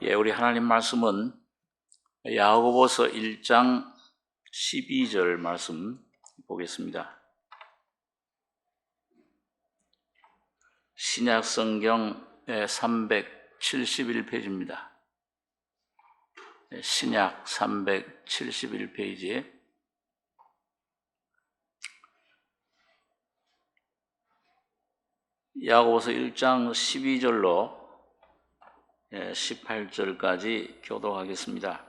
우리 하나님 말씀은 야고보서 1장 12절 말씀 보겠습니다. 신약 성경 371페이지입니다. 신약 371페이지에 야고보서 1장 12절로 18절까지 교독하겠습니다.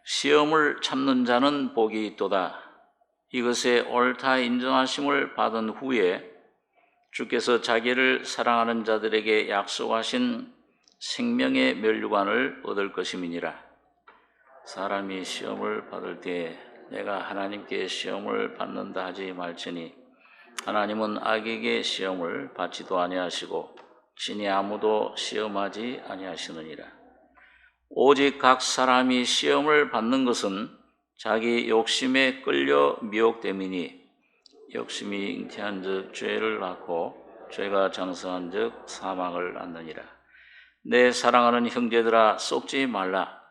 시험을 참는 자는 복이 있도다. 이것에 옳다 인정하심을 받은 후에 주께서 자기를 사랑하는 자들에게 약속하신 생명의 면류관을 얻을 것임이니라. 사람이 시험을 받을 때 내가 하나님께 시험을 받는다 하지 말지니 하나님은 악에게 시험을 받지도 아니하시고 신이 아무도 시험하지 아니하시느니라. 오직 각 사람이 시험을 받는 것은 자기 욕심에 끌려 미혹됨이니 욕심이 잉태한 즉 죄를 낳고 죄가 장성한 즉 사망을 낳느니라. 내 사랑하는 형제들아 속지 말라.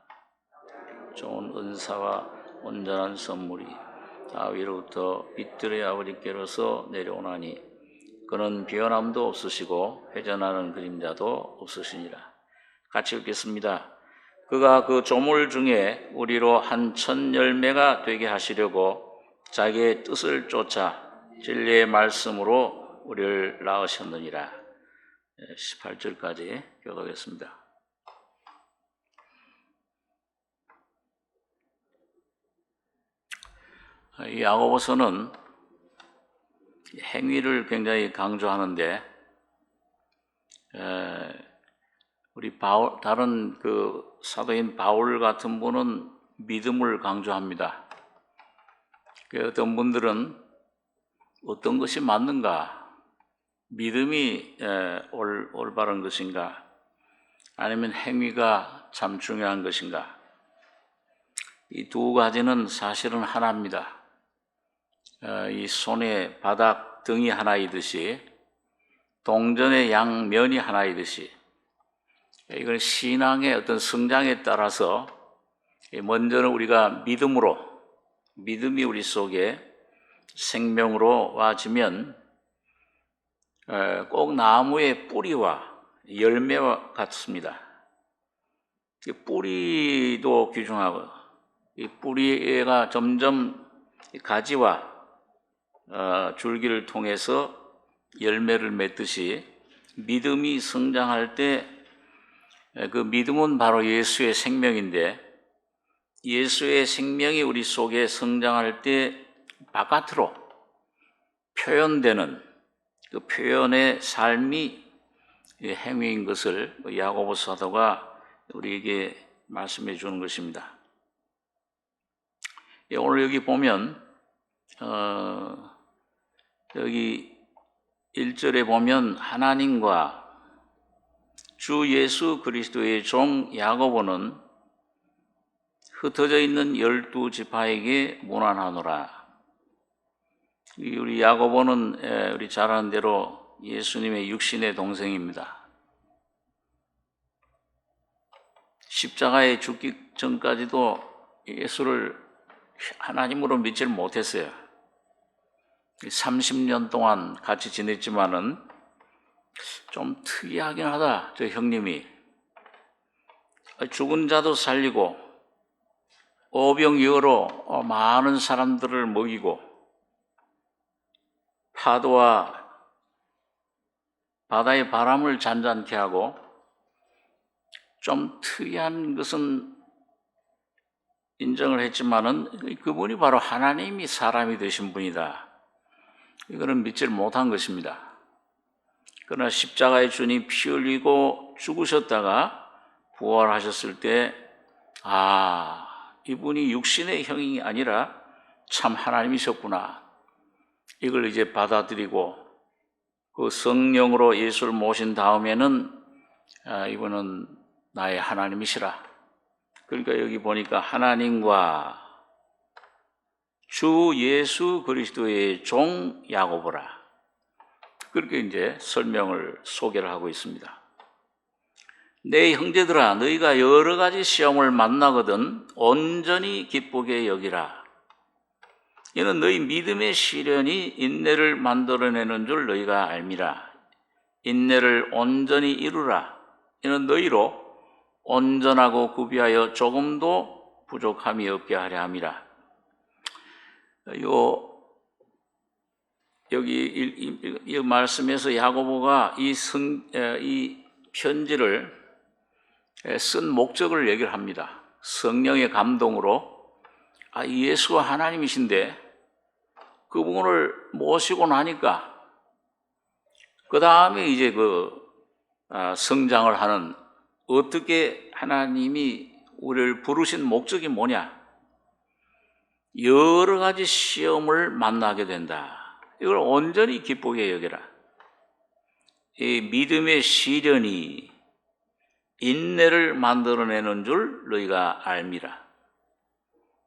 좋은 은사와 온전한 선물이 다위로부터 빛들의 아버지께로서 내려오나니 그는 비원함도 없으시고 회전하는 그림자도 없으시니라. 같이 읽겠습니다. 그가 그 조물 중에 우리로 한 천 열매가 되게 하시려고 자기의 뜻을 쫓아 진리의 말씀으로 우리를 낳으셨느니라. 18절까지 교독하겠습니다. 이 야고보서는 행위를 굉장히 강조하는데 우리 다른 그 사도인 바울 같은 분은 믿음을 강조합니다. 어떤 분들은 어떤 것이 맞는가? 믿음이 올바른 것인가? 아니면 행위가 참 중요한 것인가? 이 두 가지는 사실은 하나입니다. 이 손의 바닥 등이 하나이듯이 동전의 양면이 하나이듯이 이건 신앙의 어떤 성장에 따라서 먼저는 우리가 믿음이 우리 속에 생명으로 와지면 꼭 나무의 뿌리와 열매와 같습니다. 뿌리도 귀중하고 이 뿌리가 점점 가지와 줄기를 통해서 열매를 맺듯이 믿음이 성장할 때 그 믿음은 바로 예수의 생명인데 예수의 생명이 우리 속에 성장할 때 바깥으로 표현되는 그 표현의 삶이 행위인 것을 야고보 사도가 우리에게 말씀해 주는 것입니다. 오늘 여기 보면 여기 1절에 보면 하나님과 주 예수 그리스도의 종 야고보는 흩어져 있는 12지파에게 문안하노라. 우리 야고보는 우리 잘 아는 대로 예수님의 육신의 동생입니다. 십자가에 죽기 전까지도 예수를 하나님으로 믿지를 못했어요. 30년 동안 같이 지냈지만은 좀 특이하긴 하다. 저 형님이 죽은 자도 살리고 오병이어로 많은 사람들을 먹이고 파도와 바다의 바람을 잔잔케 하고 좀 특이한 것은 인정을 했지만은 그분이 바로 하나님이 사람이 되신 분이다. 이거는 믿지를 못한 것입니다. 그러나 십자가에 주님 피 흘리고 죽으셨다가 부활하셨을 때 이분이 육신의 형이 아니라 참 하나님이셨구나. 이걸 이제 받아들이고 그 성령으로 예수를 모신 다음에는 이분은 나의 하나님이시라. 그러니까 여기 보니까 하나님과 주 예수 그리스도의 종 야고보라. 그렇게 이제 소개를 하고 있습니다. 내 형제들아, 너희가 여러 가지 시험을 만나거든 온전히 기쁘게 여기라. 이는 너희 믿음의 시련이 인내를 만들어내는 줄 너희가 알미라. 인내를 온전히 이루라. 이는 너희로 온전하고 구비하여 조금도 부족함이 없게 하려 함이라. 여기 이 말씀에서 야고보가 이 편지를 쓴 목적을 얘기를 합니다. 성령의 감동으로 예수가 하나님이신데 그분을 모시고 나니까 그 다음에 이제 성장을 하는, 어떻게 하나님이 우리를 부르신 목적이 뭐냐? 여러 가지 시험을 만나게 된다. 이걸 온전히 기쁘게 여겨라. 이 믿음의 시련이 인내를 만들어내는 줄 너희가 알미라.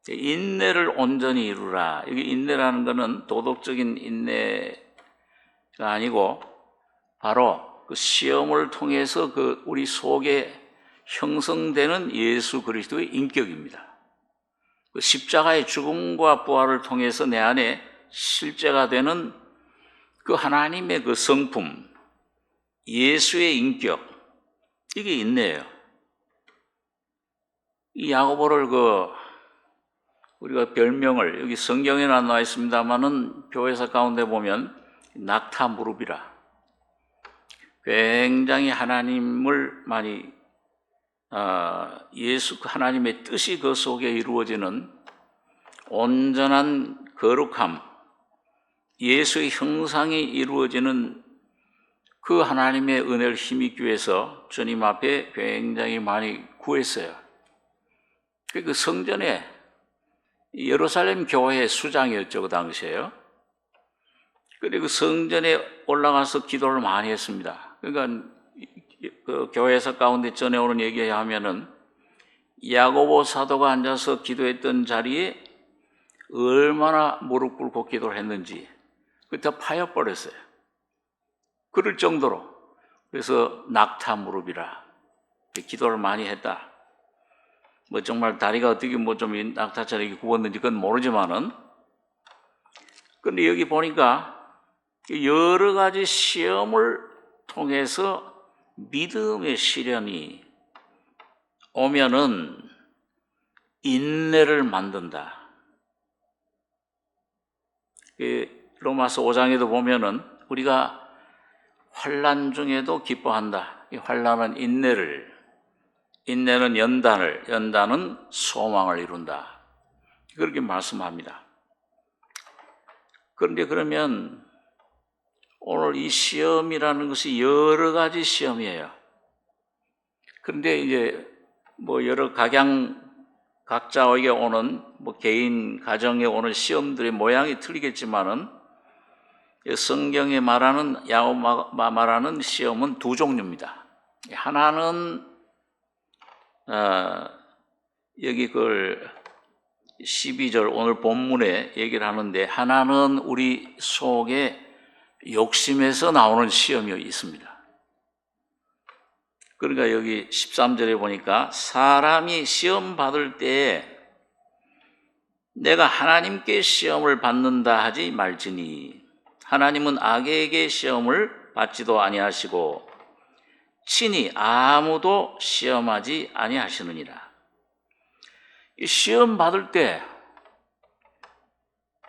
인내를 온전히 이루라. 여기 인내라는 것은 도덕적인 인내가 아니고 바로 그 시험을 통해서 우리 속에 형성되는 예수 그리스도의 인격입니다. 그 십자가의 죽음과 부활을 통해서 내 안에 실제가 되는 그 하나님의 그 성품, 예수의 인격, 이게 인내예요. 이 야고보를 우리가 별명을, 여기 성경에는 안 나와 있습니다만은 교회사 가운데 보면 낙타 무릎이라, 굉장히 하나님을 많이 예수 하나님의 뜻이 그 속에 이루어지는 온전한 거룩함, 예수의 형상이 이루어지는 그 하나님의 은혜를 힘입기 위해서 주님 앞에 굉장히 많이 구했어요. 그 성전에 예루살렘 교회의 수장이었죠, 그 당시에요. 그리고 그 성전에 올라가서 기도를 많이 했습니다. 그러니까 그 교회에서 가운데 전해오는 얘기에 하면은 야고보 사도가 앉아서 기도했던 자리에 얼마나 무릎 꿇고 기도를 했는지 그때 파여버렸어요. 그럴 정도로. 그래서 낙타 무릎이라, 기도를 많이 했다. 정말 다리가 어떻게 좀 낙타처럼 이렇게 굽었는지 그건 모르지만은, 근데 여기 보니까 여러 가지 시험을 통해서 믿음의 시련이 오면은 인내를 만든다. 로마서 5장에도 보면은 우리가 환난 중에도 기뻐한다. 이 환난은 인내는 연단은 소망을 이룬다. 그렇게 말씀합니다. 그런데 그러면 오늘 이 시험이라는 것이 여러 가지 시험이에요. 그런데 이제 여러 각자에게 오는 개인 가정에 오는 시험들의 모양이 틀리겠지만은 성경에 야고보가 말하는 시험은 두 종류입니다. 하나는 여기 12절 오늘 본문에 얘기를 하는데, 하나는 우리 속에 욕심에서 나오는 시험이 있습니다. 그러니까 여기 13절에 보니까 사람이 시험 받을 때에 내가 하나님께 시험을 받는다 하지 말지니 하나님은 악에게 시험을 받지도 아니하시고 친히 아무도 시험하지 아니하시느니라. 이 시험 받을 때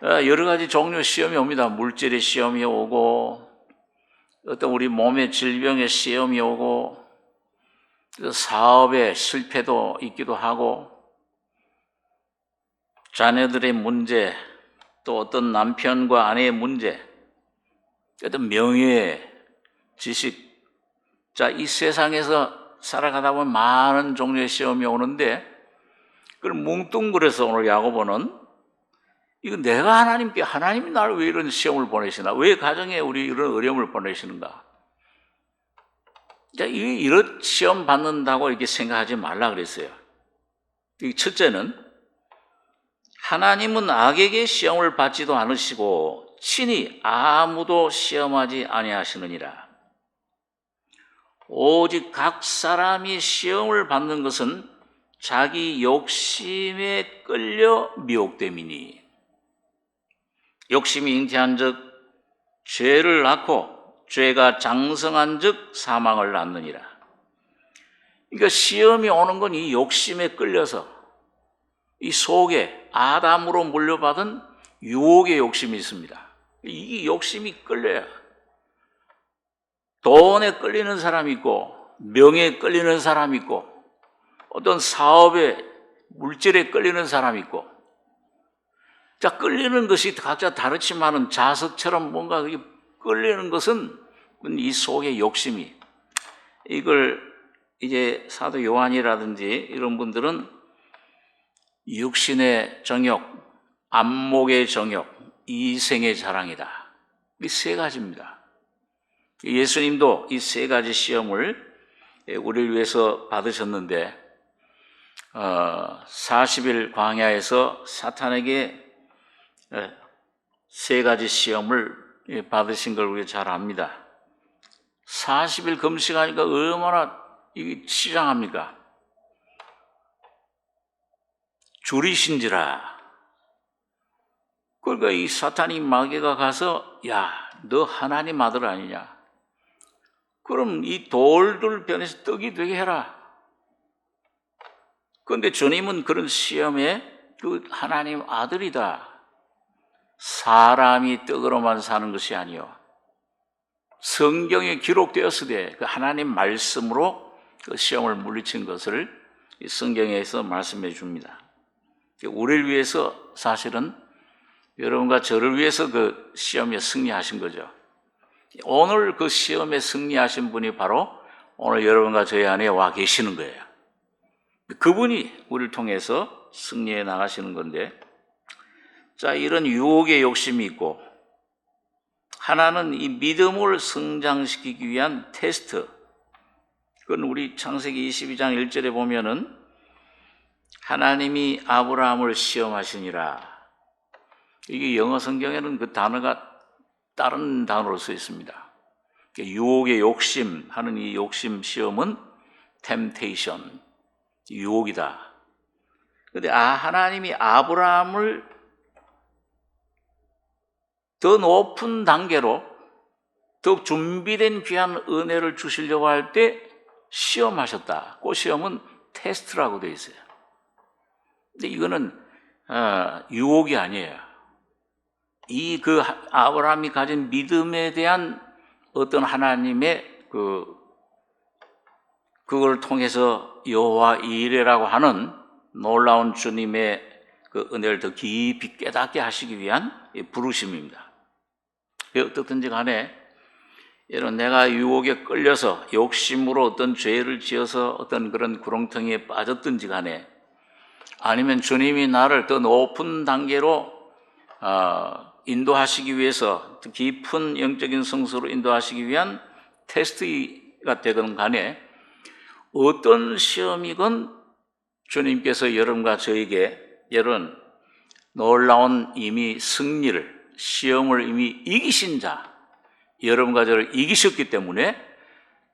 여러 가지 종류의 시험이 옵니다. 물질의 시험이 오고, 어떤 우리 몸의 질병의 시험이 오고, 사업의 실패도 있기도 하고, 자녀들의 문제, 또 어떤 남편과 아내의 문제, 어떤 명예, 지식, 이 세상에서 살아가다 보면 많은 종류의 시험이 오는데, 그걸 뭉뚱그려서 오늘 야고보는 이거 내가 하나님이 나를 왜 이런 시험을 보내시나? 왜 가정에 우리 이런 어려움을 보내시는가? 이런 시험 받는다고 이렇게 생각하지 말라 그랬어요. 첫째는 하나님은 악에게 시험을 받지도 않으시고 친히 아무도 시험하지 아니하시느니라. 오직 각 사람이 시험을 받는 것은 자기 욕심에 끌려 미혹됨이니 욕심이 잉태한 즉 죄를 낳고 죄가 장성한 즉 사망을 낳느니라. 그러니까 시험이 오는 건 이 욕심에 끌려서 이 속에 아담으로 물려받은 유혹의 욕심이 있습니다. 이 욕심이 끌려요. 돈에 끌리는 사람이 있고 명예에 끌리는 사람이 있고 어떤 사업에 물질에 끌리는 사람이 있고 자 끌리는 것이 각자 다르지만은 자석처럼 뭔가 끌리는 것은 이 속의 욕심이 이걸 이제 사도 요한이라든지 이런 분들은 육신의 정욕, 안목의 정욕, 이생의 자랑이다. 이 세 가지입니다. 예수님도 이 세 가지 시험을 우리를 위해서 받으셨는데 40일 광야에서 사탄에게 세 가지 시험을 받으신 걸 우리가 잘 압니다. 40일 금식하니까 얼마나 이게 치장합니까? 줄이신지라. 그러니까 이 사탄이 마귀가 가서 야, 너 하나님 아들 아니냐? 그럼 이 돌들 변해서 떡이 되게 해라. 그런데 주님은 그런 시험에 그 하나님 아들이다. 사람이 떡으로만 사는 것이 아니요. 성경에 기록되었으되 그 하나님 말씀으로 그 시험을 물리친 것을 성경에서 말씀해 줍니다. 우리를 위해서 사실은 여러분과 저를 위해서 그 시험에 승리하신 거죠. 오늘 그 시험에 승리하신 분이 바로 오늘 여러분과 저희 안에 와 계시는 거예요. 그분이 우리를 통해서 승리해 나가시는 건데, 자, 이런 유혹의 욕심이 있고, 하나는 이 믿음을 성장시키기 위한 테스트. 그건 우리 창세기 22장 1절에 보면은 하나님이 아브라함을 시험하시니라. 이게 영어 성경에는 그 단어가 다른 단어로 써 있습니다. 유혹의 욕심 하는 이 욕심 시험은 temptation, 유혹이다. 그런데 하나님이 아브라함을 더 높은 단계로 더 준비된 귀한 은혜를 주시려고 할 때 시험하셨다. 그 시험은 테스트라고 되어 있어요. 근데 이거는 유혹이 아니에요. 이 그 아브라함이 가진 믿음에 대한 어떤 하나님의 그걸 통해서 여호와 이레라고 하는 놀라운 주님의 그 은혜를 더 깊이 깨닫게 하시기 위한 부르심입니다. 어떻든지 간에 이런 내가 유혹에 끌려서 욕심으로 어떤 죄를 지어서 어떤 그런 구렁텅이에 빠졌든지 간에 아니면 주님이 나를 더 높은 단계로 인도하시기 위해서 깊은 영적인 성수로 인도하시기 위한 테스트가 되건 간에 어떤 시험이건 주님께서 여러분과 저에게 이런 놀라운 이미 승리를 시험을 이미 이기신 자 여러분과 저를 이기셨기 때문에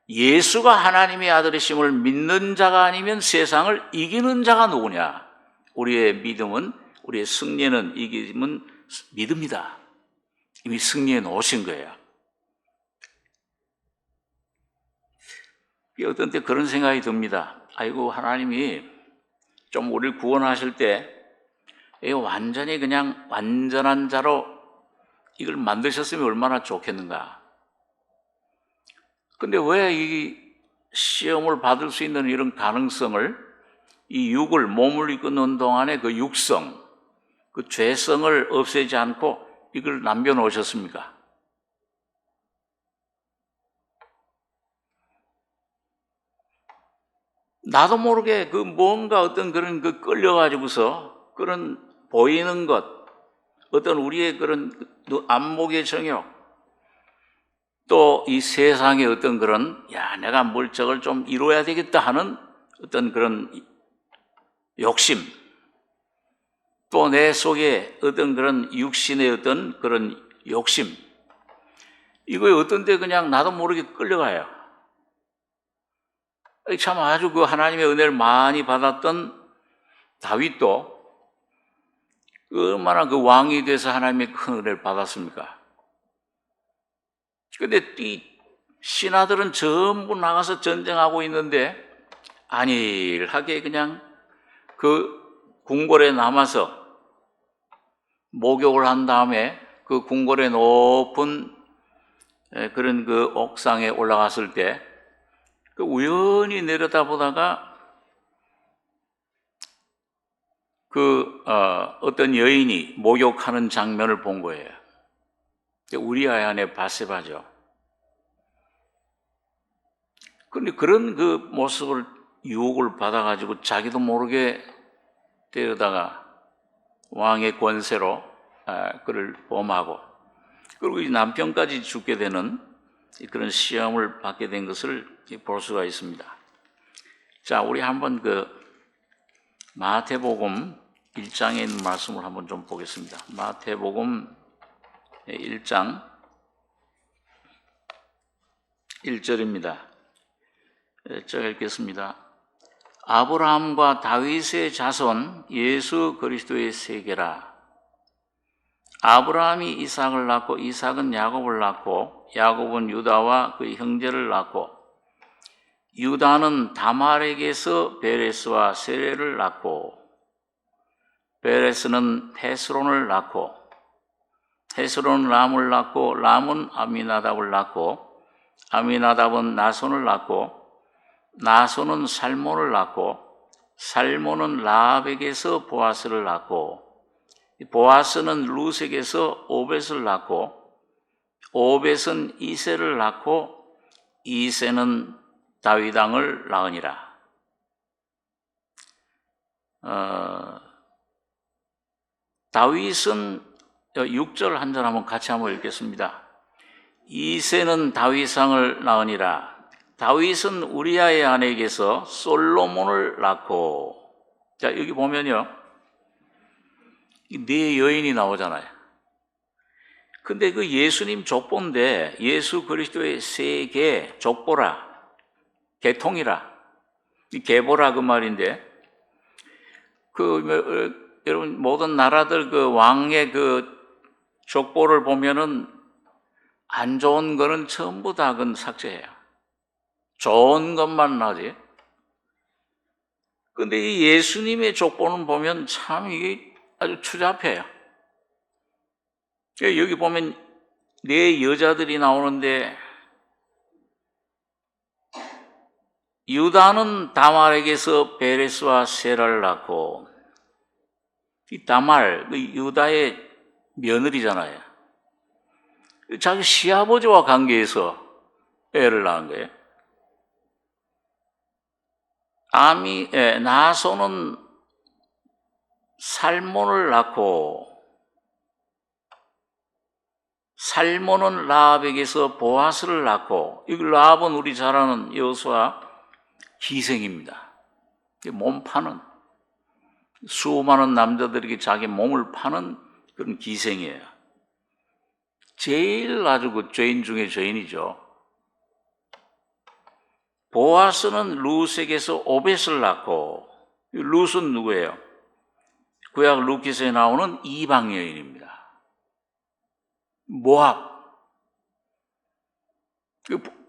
예수가 하나님의 아들이심을 믿는 자가 아니면 세상을 이기는 자가 누구냐? 우리의 믿음은 우리의 승리는 이김은 믿음이다. 이미 승리해 놓으신 거예요. 어떤 때 그런 생각이 듭니다. 아이고 하나님이 좀 우리를 구원하실 때 완전히 그냥 완전한 자로 이걸 만드셨으면 얼마나 좋겠는가. 근데 왜 이 시험을 받을 수 있는 이런 가능성을 이 육을 몸을 이끄는 동안에 그 육성, 그 죄성을 없애지 않고 이걸 남겨놓으셨습니까? 나도 모르게 그 뭔가 어떤 그런 그 끌려가지고서 그런 보이는 것, 어떤 우리의 그런 안목의 정욕, 또 이 세상의 어떤 그런 내가 뭘 저걸 좀 이루어야 되겠다 하는 어떤 그런 욕심, 또 내 속에 어떤 그런 육신의 어떤 그런 욕심, 이거에 어떤 때 그냥 나도 모르게 끌려가요. 참 아주 그 하나님의 은혜를 많이 받았던 다윗도 얼마나 그 왕이 돼서 하나님의 큰 은혜를 받았습니까? 근데 이 신하들은 전부 나가서 전쟁하고 있는데 안일하게 그냥 그 궁궐에 남아서 목욕을 한 다음에 그 궁궐의 높은 그런 그 옥상에 올라갔을 때 그 우연히 내려다보다가 어떤 여인이 목욕하는 장면을 본 거예요. 우리아의 아내 바세바죠. 그런데 그런 그 모습을 유혹을 받아가지고 자기도 모르게 때려다가 왕의 권세로 그를 범하고 그리고 이 남편까지 죽게 되는 그런 시험을 받게 된 것을 볼 수가 있습니다. 자, 우리 한번 그 마태복음 1장에 있는 말씀을 한번 좀 보겠습니다. 마태복음 1장 1절입니다. 제가 읽겠습니다. 아브라함과 다윗의 자손 예수 그리스도의 세계라. 아브라함이 이삭을 낳고 이삭은 야곱을 낳고 야곱은 유다와 그의 형제를 낳고 유다는 다말에게서 베레스와 세레를 낳고 베레스는 헤스론을 낳고 헤스론은 람을 낳고 람은 아미나답을 낳고 아미나답은 나손을 낳고 나손은 살몬을 낳고 살몬은 라합에게서 보아스를 낳고 보아스는 루색에서 오벳을 낳고 오벳은 이세를 낳고 이세는 다윗 왕을 낳으니라. 다윗은 6절 한 절 한번 같이 한번 읽겠습니다. 이세는 다윗 왕을 낳으니라. 다윗은 우리아의 아내에게서 솔로몬을 낳고. 자, 여기 보면요, 네 여인이 나오잖아요. 근데 그 예수님 족보인데 예수 그리스도의 세계 족보라, 계통이라, 계보라 그 말인데, 여러분 모든 나라들 그 왕의 그 족보를 보면은 안 좋은 거는 전부 다 그건 삭제해요. 좋은 것만 나지. 근데 이 예수님의 족보는 보면 참 이게 아주 추잡해요. 여기 보면 네 여자들이 나오는데 유다는 다말에게서 베레스와 세라를 낳고, 이 다말, 유다의 며느리잖아요. 자기 시아버지와 관계에서 애를 낳은 거예요. 나소는 살몬을 낳고 살몬은 라합에게서 보아스를 낳고, 이 라합은 우리 잘 아는 여호수아 기생입니다. 몸 파는, 수많은 남자들에게 자기 몸을 파는 그런 기생이에요. 제일 아주 그 죄인 중에 죄인이죠. 보아스는 루색에서 오벳을 낳고, 룻은 누구예요? 구약 루키스에 나오는 이방 여인입니다. 모압.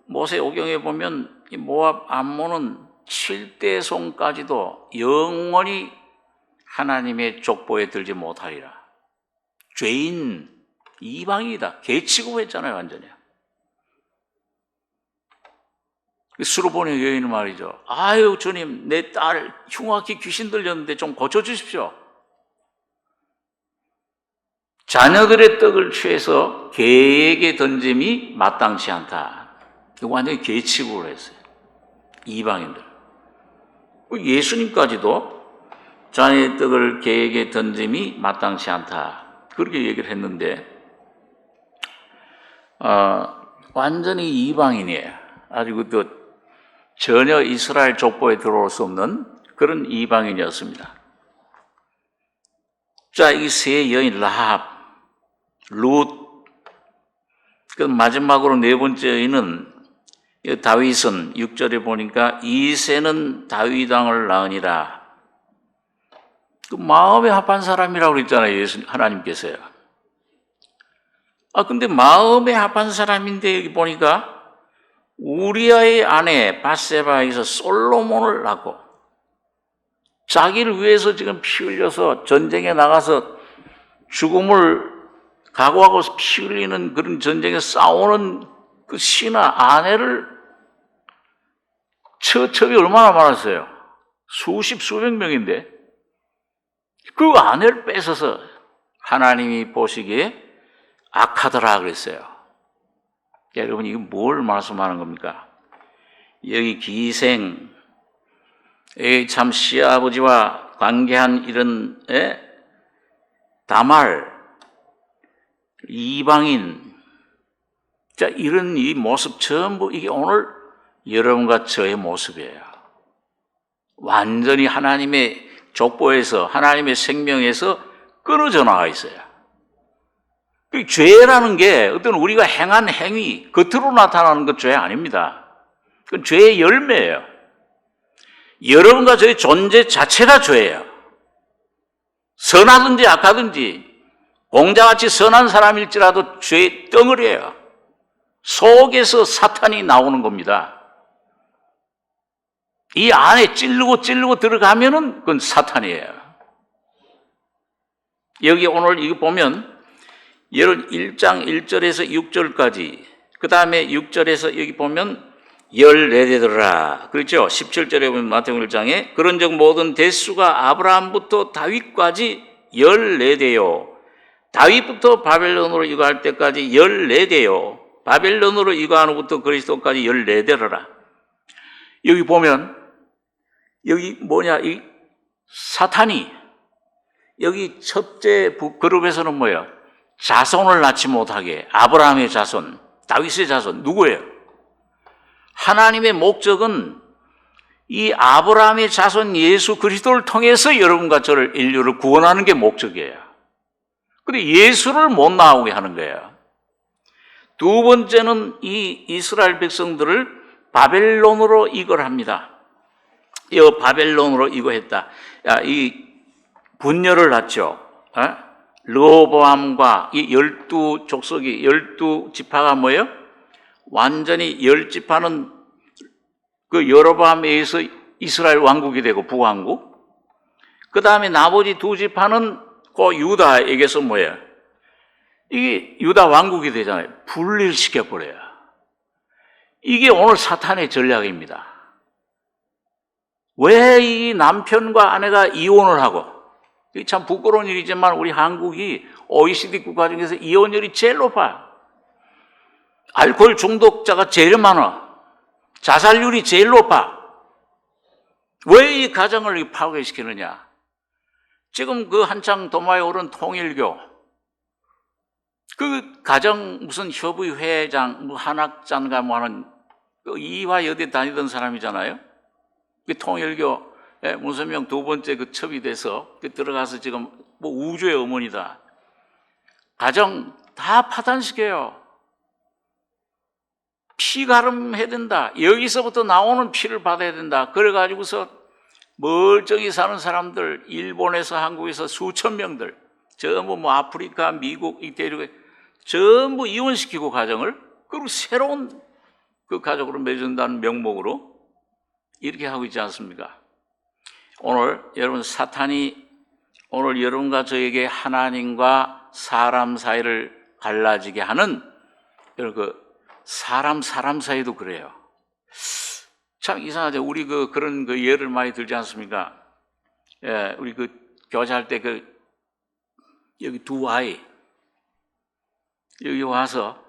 모세오경에 보면 이 모압 암몬은 7대 손까지도 영원히 하나님의 족보에 들지 못하리라. 죄인, 이방이다. 개취급했잖아요, 완전히. 수르보네 여인은 말이죠. 아유, 주님, 내 딸 흉악히 귀신 들렸는데 좀 고쳐주십시오. 자녀들의 떡을 취해서 개에게 던짐이 마땅치 않다. 이거 완전히 개취급을 했어요. 이방인들. 예수님까지도 자녀의 떡을 개에게 던짐이 마땅치 않다. 그렇게 얘기를 했는데, 완전히 이방인이에요. 아주 전혀 이스라엘 족보에 들어올 수 없는 그런 이방인이었습니다. 자, 이 세 여인, 라합, 룻, 그 마지막으로 네 번째 여인은 다윗은 6절에 보니까 이새는 다윗 왕을 낳으니라. 그 마음에 합한 사람이라고 그랬잖아요, 예수 하나님께서요. 근데 마음에 합한 사람인데 여기 보니까 우리아의 아내 밧세바에서 솔로몬을 낳고 자기를 위해서 지금 피 흘려서 전쟁에 나가서 죽음을 각오하고 피 흘리는 그런 전쟁에 싸우는 그 신하 아내를 처첩이 얼마나 많았어요. 수백 명인데 그 아내를 뺏어서 하나님이 보시기에 악하더라 그랬어요. 여러분 이게 뭘 말씀하는 겁니까? 여기 기생, 참 시아버지와 관계한 이런 다말, 이방인, 자 이런 이 모습 전부 이게 오늘 여러분과 저의 모습이에요. 완전히 하나님의 족보에서 하나님의 생명에서 끊어져 나와 있어요. 죄라는 게 어떤 우리가 행한 행위, 겉으로 나타나는 것 죄 아닙니다. 그건 죄의 열매예요. 여러분과 저의 존재 자체가 죄예요. 선하든지 악하든지 공자같이 선한 사람일지라도 죄의 덩어리예요. 속에서 사탄이 나오는 겁니다. 이 안에 찌르고 들어가면은 그건 사탄이에요. 여기 오늘 이거 보면 여러분 1장 1절에서 6절까지 그 다음에 6절에서 여기 보면 14대더라. 그렇죠? 17절에 보면 마태복음 1장에 그런즉 모든 대수가 아브라함부터 다윗까지 14대요. 다윗부터 바벨론으로 이거할 때까지 14대요. 바벨론으로 이거한 후부터 그리스도까지 14대더라. 여기 보면 여기 뭐냐, 이 사탄이 여기 첫째 그룹에서는 뭐예요? 자손을 낳지 못하게, 아브라함의 자손, 다윗의 자손, 누구예요? 하나님의 목적은 이 아브라함의 자손 예수 그리스도를 통해서 여러분과 저를 인류를 구원하는 게 목적이에요. 근데 예수를 못 나오게 하는 거예요. 두 번째는 이 이스라엘 백성들을 바벨론으로 이걸합니다. 이 바벨론으로 이거했다. 이 분열을 낳죠. 르호보암과 이 12족속이 12지파가 뭐예요? 완전히 10지파는 그 여로보암에 의해서 이스라엘 왕국이 되고 북왕국. 그 다음에 나머지 2지파는 그 유다에게서 뭐예요? 이게 유다 왕국이 되잖아요. 분리시켜버려요. 이게 오늘 사탄의 전략입니다. 왜 이 남편과 아내가 이혼을 하고, 이게 참 부끄러운 일이지만 우리 한국이 OECD 국가 중에서 이혼율이 제일 높아요. 알코올 중독자가 제일 많아. 자살률이 제일 높아. 왜 이 가정을 파괴시키느냐? 지금 그 한창 도마에 오른 통일교, 그 가정 무슨 협의 회장, 뭐 한학장가 뭐 하는 그 이화여대 다니던 사람이잖아요. 그 통일교 문선명 두 번째 그 첩이 돼서 들어가서 지금 뭐 우주의 어머니다. 가정 다 파탄시켜요. 피가름해야 된다. 여기서부터 나오는 피를 받아야 된다. 그래가지고서 멀쩡히 사는 사람들, 일본에서 한국에서 수천 명들, 전부 뭐 아프리카, 미국 이 대륙에 전부 이혼시키고 가정을, 그리고 새로운 그 가족으로 맺은다는 명목으로 이렇게 하고 있지 않습니까? 오늘 여러분 사탄이 오늘 여러분과 저에게 하나님과 사람 사이를 갈라지게 하는 여러분 그 사람 사이도 그래요. 참 이상하죠. 우리 그런 예를 많이 들지 않습니까? 예, 우리 교제할 때 여기 두 아이 여기 와서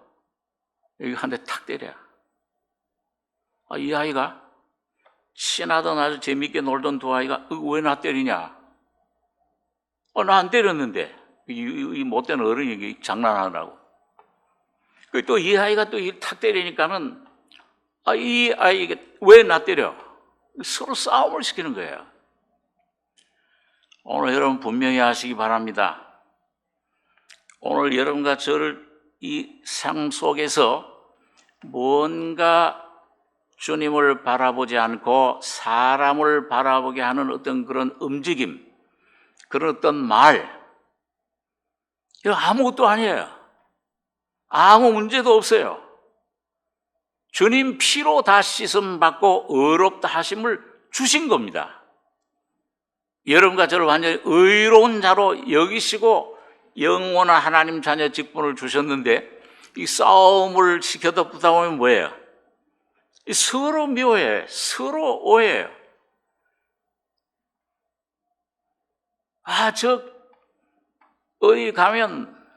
여기 한 대 탁 때려. 이 아이가 신하던 아주 재밌게 놀던 두 아이가 왜 나 때리냐? 나 안 때렸는데 이 못된 어른이 장난하느라고. 또 이 아이가 또 탁 때리니까는 이 아이가 왜 나 때려? 서로 싸움을 시키는 거예요. 오늘 여러분 분명히 아시기 바랍니다. 오늘 여러분과 저를 이 삶 속에서 뭔가 주님을 바라보지 않고 사람을 바라보게 하는 어떤 그런 움직임, 그런 어떤 말, 이거 아무것도 아니에요. 아무 문제도 없어요. 주님 피로 다 씻음 받고 의롭다 하심을 주신 겁니다. 여러분과 저를 완전히 의로운 자로 여기시고 영원한 하나님 자녀 직분을 주셨는데, 이 싸움을 시켜다 보다 보면 뭐예요? 서로 미워해, 서로 오해해요.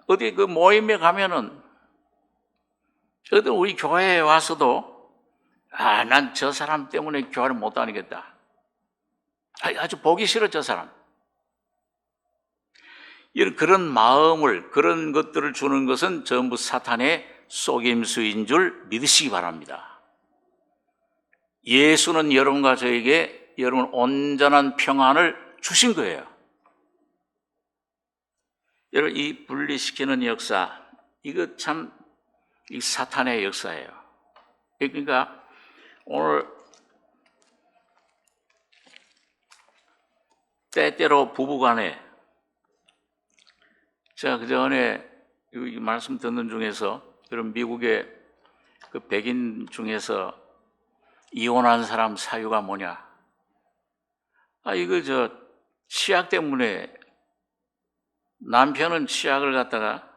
어디 그 모임에 가면은, 어떤 우리 교회에 와서도, 난 저 사람 때문에 교회를 못 다니겠다. 아주 보기 싫어, 저 사람. 이런 그런 마음을, 그런 것들을 주는 것은 전부 사탄의 속임수인 줄 믿으시기 바랍니다. 예수는 여러분과 저에게 여러분 온전한 평안을 주신 거예요. 여러분, 이 분리시키는 역사, 이거 참 이 사탄의 역사예요. 그러니까 오늘 때때로 부부간에, 제가 그전에 이 말씀 듣는 중에서, 여러분 미국의 그 백인 중에서 이혼한 사람 사유가 뭐냐? 이거 치약 때문에 남편은 치약을 갖다가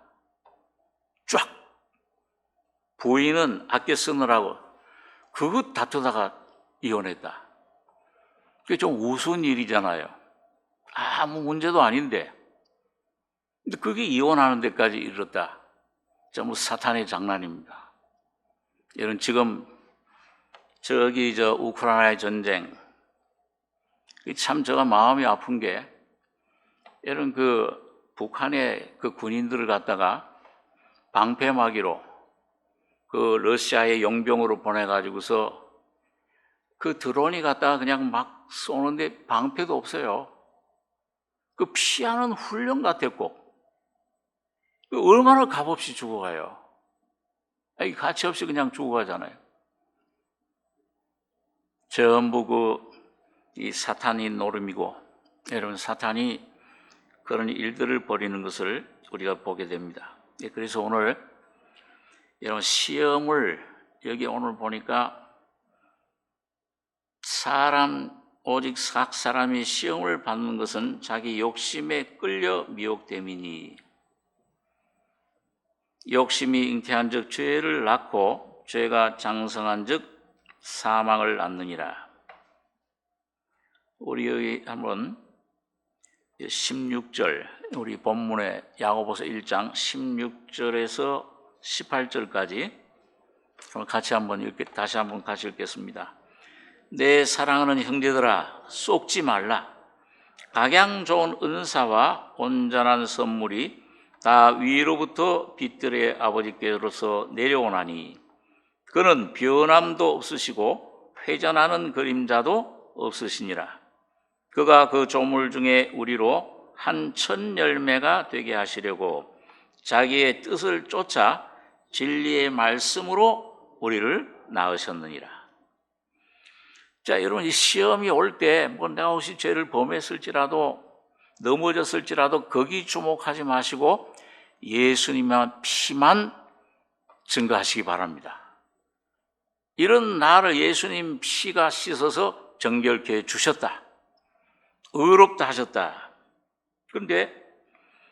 쫙, 부인은 아껴 쓰느라고 그것 다투다가 이혼했다. 그게 좀 우스운 일이잖아요. 아무 문제도 아닌데. 근데 그게 이혼하는 데까지 이르렀다. 전부 사탄의 장난입니다. 여러분, 지금 우크라이나의 전쟁, 참 제가 마음이 아픈 게, 여러분 북한의 그 군인들을 갖다가 방패막이로 그 러시아의 용병으로 보내가지고서 그 드론이 갖다가 그냥 막 쏘는데 방패도 없어요. 그 피하는 훈련 같았고, 얼마나 값없이 죽어가요. 가치 없이 그냥 죽어가잖아요. 전부 이 사탄이 노름이고, 여러분, 사탄이 그런 일들을 벌이는 것을 우리가 보게 됩니다. 그래서 오늘 여러분, 시험을, 여기 오늘 보니까 오직 각 사람이 시험을 받는 것은 자기 욕심에 끌려 미혹됨이니, 욕심이 잉태한 즉 죄를 낳고 죄가 장성한 즉 사망을 낳느니라. 우리 여기 한번 16절, 우리 본문의 야고보서 1장 16절에서 18절까지 같이 다시 한번 같이 읽겠습니다. 내 사랑하는 형제들아, 속지 말라. 각양 좋은 은사와 온전한 선물이 다 위로부터 빛들의 아버지께로서 내려오나니, 그는 변함도 없으시고 회전하는 그림자도 없으시니라. 그가 그 조물 중에 우리로 한 천 열매가 되게 하시려고 자기의 뜻을 쫓아 진리의 말씀으로 우리를 낳으셨느니라. 자, 여러분, 이 시험이 올 때 내가 혹시 죄를 범했을지라도, 넘어졌을지라도 거기 주목하지 마시고 예수님의 피만 증거하시기 바랍니다. 이런 나를 예수님 피가 씻어서 정결케 해주셨다, 의롭다 하셨다. 그런데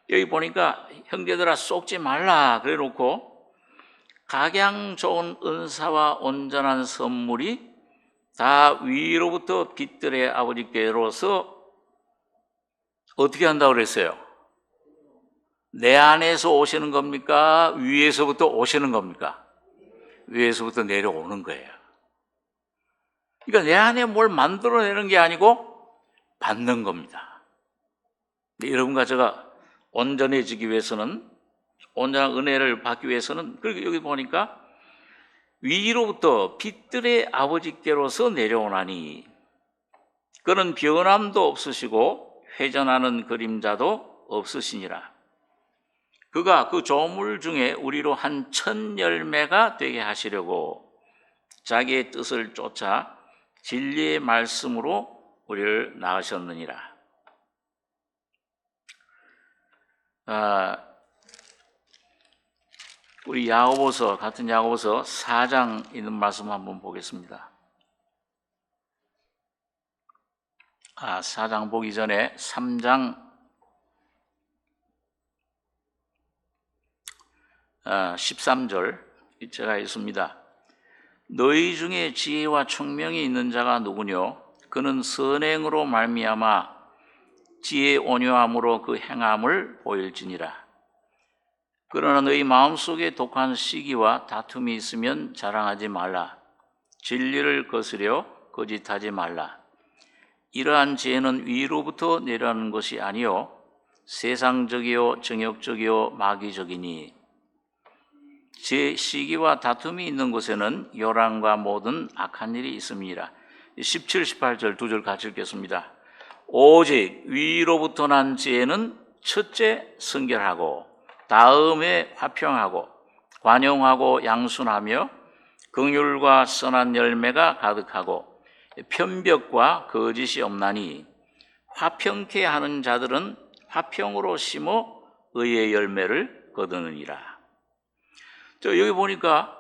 여기 보니까 형제들아 속지 말라 그래 놓고, 각양 좋은 은사와 온전한 선물이 다 위로부터 빛들의 아버지께로서 어떻게 한다고 그랬어요? 내 안에서 오시는 겁니까? 위에서부터 오시는 겁니까? 위에서부터 내려오는 거예요. 그러니까 내 안에 뭘 만들어내는 게 아니고 받는 겁니다. 여러분과 제가 온전해지기 위해서는, 온전한 은혜를 받기 위해서는, 그리고 여기 보니까 위로부터 빛들의 아버지께로서 내려오나니, 그는 변함도 없으시고 회전하는 그림자도 없으시니라. 그가 그 조물 중에 우리로 한 천 열매가 되게 하시려고 자기의 뜻을 쫓아 진리의 말씀으로 우리를 낳으셨느니라. 우리 야고보서, 같은 야고보서 4장 있는 말씀 한번 보겠습니다. 4장 보기 전에 3장 13절 이체가 있습니다. 너희 중에 지혜와 총명이 있는 자가 누구뇨? 그는 선행으로 말미암아 지혜 온유함으로 그 행함을 보일지니라. 그러나 너희 마음속에 독한 시기와 다툼이 있으면 자랑하지 말라. 진리를 거스려 거짓하지 말라. 이러한 지혜는 위로부터 내려오는 것이 아니요 세상적이요 정욕적이요 마귀적이니 제 시기와 다툼이 있는 곳에는 요란과 모든 악한 일이 있습니다. 17, 18절 두 절 같이 읽겠습니다. 오직 위로부터 난 지혜는 첫째 성결하고 다음에 화평하고 관용하고 양순하며 긍휼과 선한 열매가 가득하고 편벽과 거짓이 없나니 화평케 하는 자들은 화평으로 심어 의의 열매를 거두느니라. 여기 보니까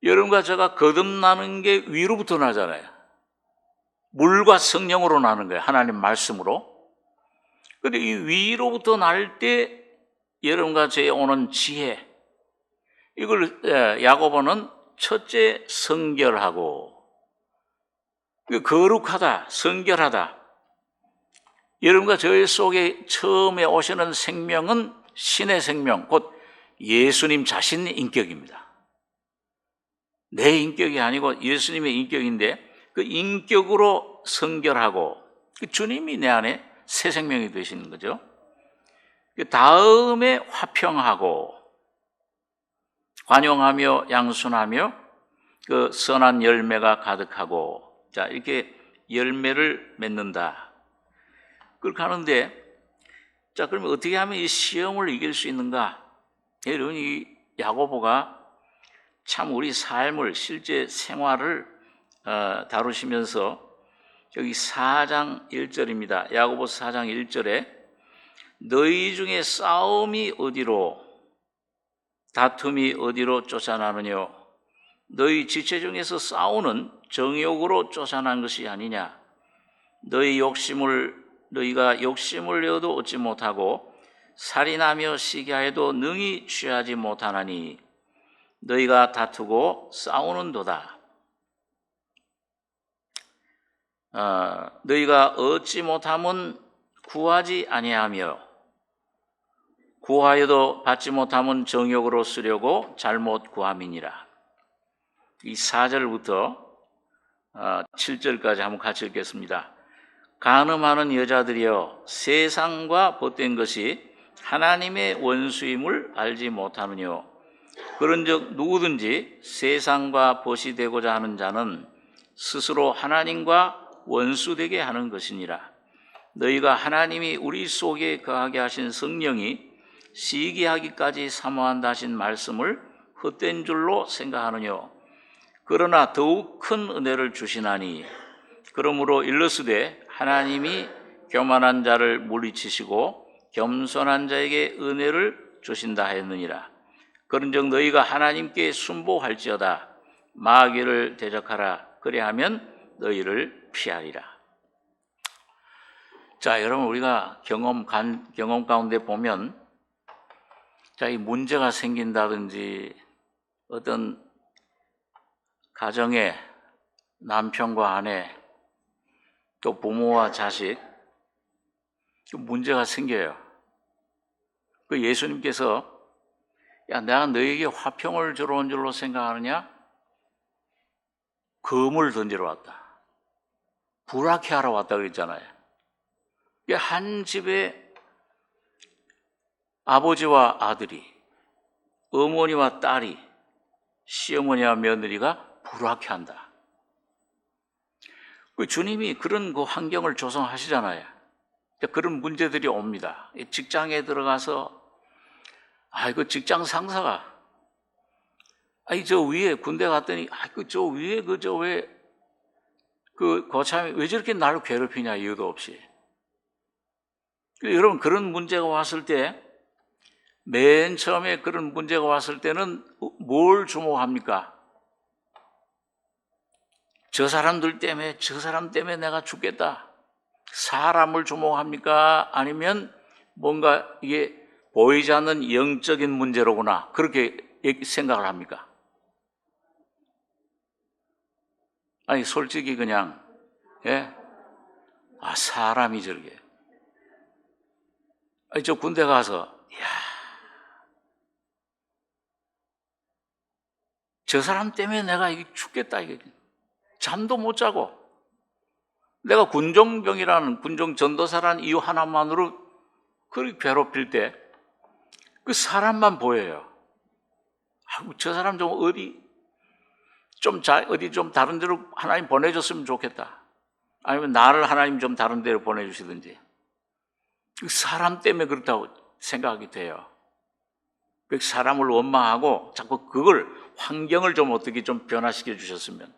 여러분과 제가 거듭나는 게 위로부터 나잖아요. 물과 성령으로 나는 거예요. 하나님 말씀으로. 그런데 이 위로부터 날 때 여러분과 저에 오는 지혜, 이걸 야고보는 첫째 성결하고 거룩하다, 성결하다. 여러분과 저희 속에 처음에 오시는 생명은 신의 생명, 곧 예수님 자신의 인격입니다. 내 인격이 아니고 예수님의 인격인데 그 인격으로 성결하고 그 주님이 내 안에 새 생명이 되시는 거죠. 그 다음에 화평하고 관용하며 양순하며 그 선한 열매가 가득하고, 자, 이렇게 열매를 맺는다. 그렇게 하는데, 자, 그러면 어떻게 하면 이 시험을 이길 수 있는가? 여러분, 이 야고보가 참 우리 삶을, 실제 생활을 다루시면서 여기 4장 1절입니다. 야고보서 4장 1절에 너희 중에 싸움이 어디로, 다툼이 어디로 쫓아나느뇨? 너희 지체 중에서 싸우는 정욕으로 쫓아난 것이 아니냐? 너희가 욕심을 내어도 얻지 못하고 살인하며 시기하여도 능히 취하지 못하나니 너희가 다투고 싸우는도다. 너희가 얻지 못함은 구하지 아니하며 구하여도 받지 못함은 정욕으로 쓰려고 잘못 구함이니라. 이 4절부터 7절까지 한번 같이 읽겠습니다. 간음하는 여자들이여, 세상과 벗된 것이 하나님의 원수임을 알지 못하느뇨? 그런즉 누구든지 세상과 벗이 되고자 하는 자는 스스로 하나님과 원수되게 하는 것이니라. 너희가 하나님이 우리 속에 거하게 하신 성령이 시기하기까지 사모한다 하신 말씀을 헛된 줄로 생각하느뇨? 그러나 더욱 큰 은혜를 주시나니 그러므로 일러스되 하나님이 교만한 자를 물리치시고 겸손한 자에게 은혜를 주신다 했느니라. 그런즉 너희가 하나님께 순복할지어다. 마귀를 대적하라. 그리하면 너희를 피하리라. 자, 여러분, 우리가 경험 가운데 보면, 자, 이 문제가 생긴다든지 어떤 가정에 남편과 아내, 또 부모와 자식, 문제가 생겨요. 그 예수님께서 야, 내가 너에게 화평을 주러 온 줄로 생각하느냐? 검을 던지러 왔다. 불화케 하러 왔다 그랬잖아요. 한 집에 아버지와 아들이, 어머니와 딸이, 시어머니와 며느리가 불화케 한다. 주님이 그런 그 환경을 조성하시잖아요. 그런 문제들이 옵니다. 직장에 들어가서 그 직장 상사가 아니, 저 위에 군대 갔더니, 저 위에 거참이 왜 저렇게 나를 괴롭히냐, 이유도 없이. 여러분, 그런 문제가 왔을 때, 맨 처음에 그런 문제가 왔을 때는 뭘 주목합니까? 저 사람 때문에 내가 죽겠다. 사람을 주목합니까? 아니면 뭔가 이게 보이지 않는 영적인 문제로구나. 그렇게 생각을 합니까? 아니, 솔직히 그냥, 예? 사람이 저렇게. 아니, 저 군대 가서, 저 사람 때문에 내가 이게 죽겠다, 이게. 잠도 못 자고. 내가 군종병이라는, 군종 전도사라는 이유 하나만으로 그렇게 괴롭힐 때, 그 사람만 보여요. 저 사람 좀 어디 좀 다른 데로 하나님 보내줬으면 좋겠다. 아니면 나를 하나님 좀 다른 데로 보내주시든지. 그 사람 때문에 그렇다고 생각이 돼요. 그 사람을 원망하고 자꾸 그걸 환경을 좀 어떻게 좀 변화시켜 주셨으면,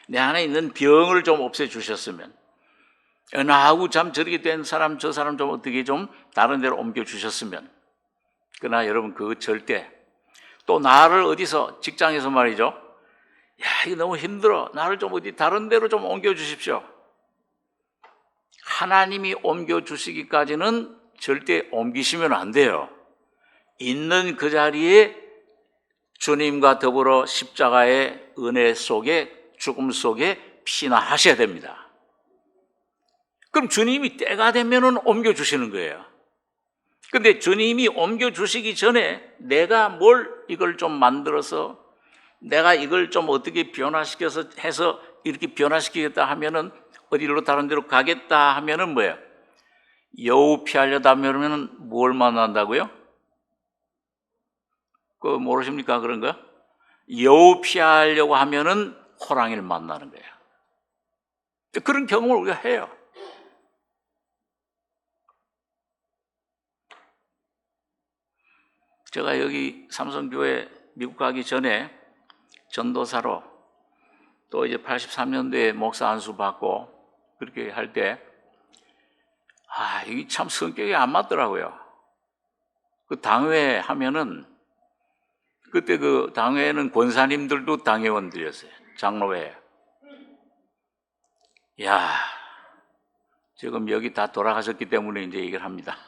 내 안에 있는 병을 좀 없애 주셨으면, 나하고 참 저렇게 된 사람 저 사람 좀 어떻게 좀 다른 데로 옮겨 주셨으면. 그러나 여러분, 그거 절대, 또 나를 어디서 직장에서 말이죠, 이거 너무 힘들어, 나를 좀 어디 다른 데로 좀 옮겨 주십시오. 하나님이 옮겨 주시기까지는 절대 옮기시면 안 돼요. 있는 그 자리에 주님과 더불어 십자가의 은혜 속에, 죽음 속에 피나하셔야 됩니다. 그럼 주님이 때가 되면은 옮겨 주시는 거예요. 근데 주님이 옮겨 주시기 전에 내가 이걸 좀 만들어서, 내가 이걸 좀 어떻게 변화시켜서 해서 이렇게 변화시키겠다 하면은, 어디로 다른 데로 가겠다 하면은 뭐예요? 여우 피하려다 하면은 뭘 만난다고요? 그거 모르십니까? 그런 거? 여우 피하려고 하면은 호랑이를 만나는 거예요. 그런 경험을 우리가 해요. 제가 여기 삼성교회 미국 가기 전에 전도사로 또 이제 83년도에 목사 안수 받고 그렇게 할 때, 이게 참 성격이 안 맞더라고요. 그 당회 하면은, 그때 그 당회는 권사님들도 당회원들이었어요. 장로회. 지금 여기 다 돌아가셨기 때문에 이제 얘기를 합니다.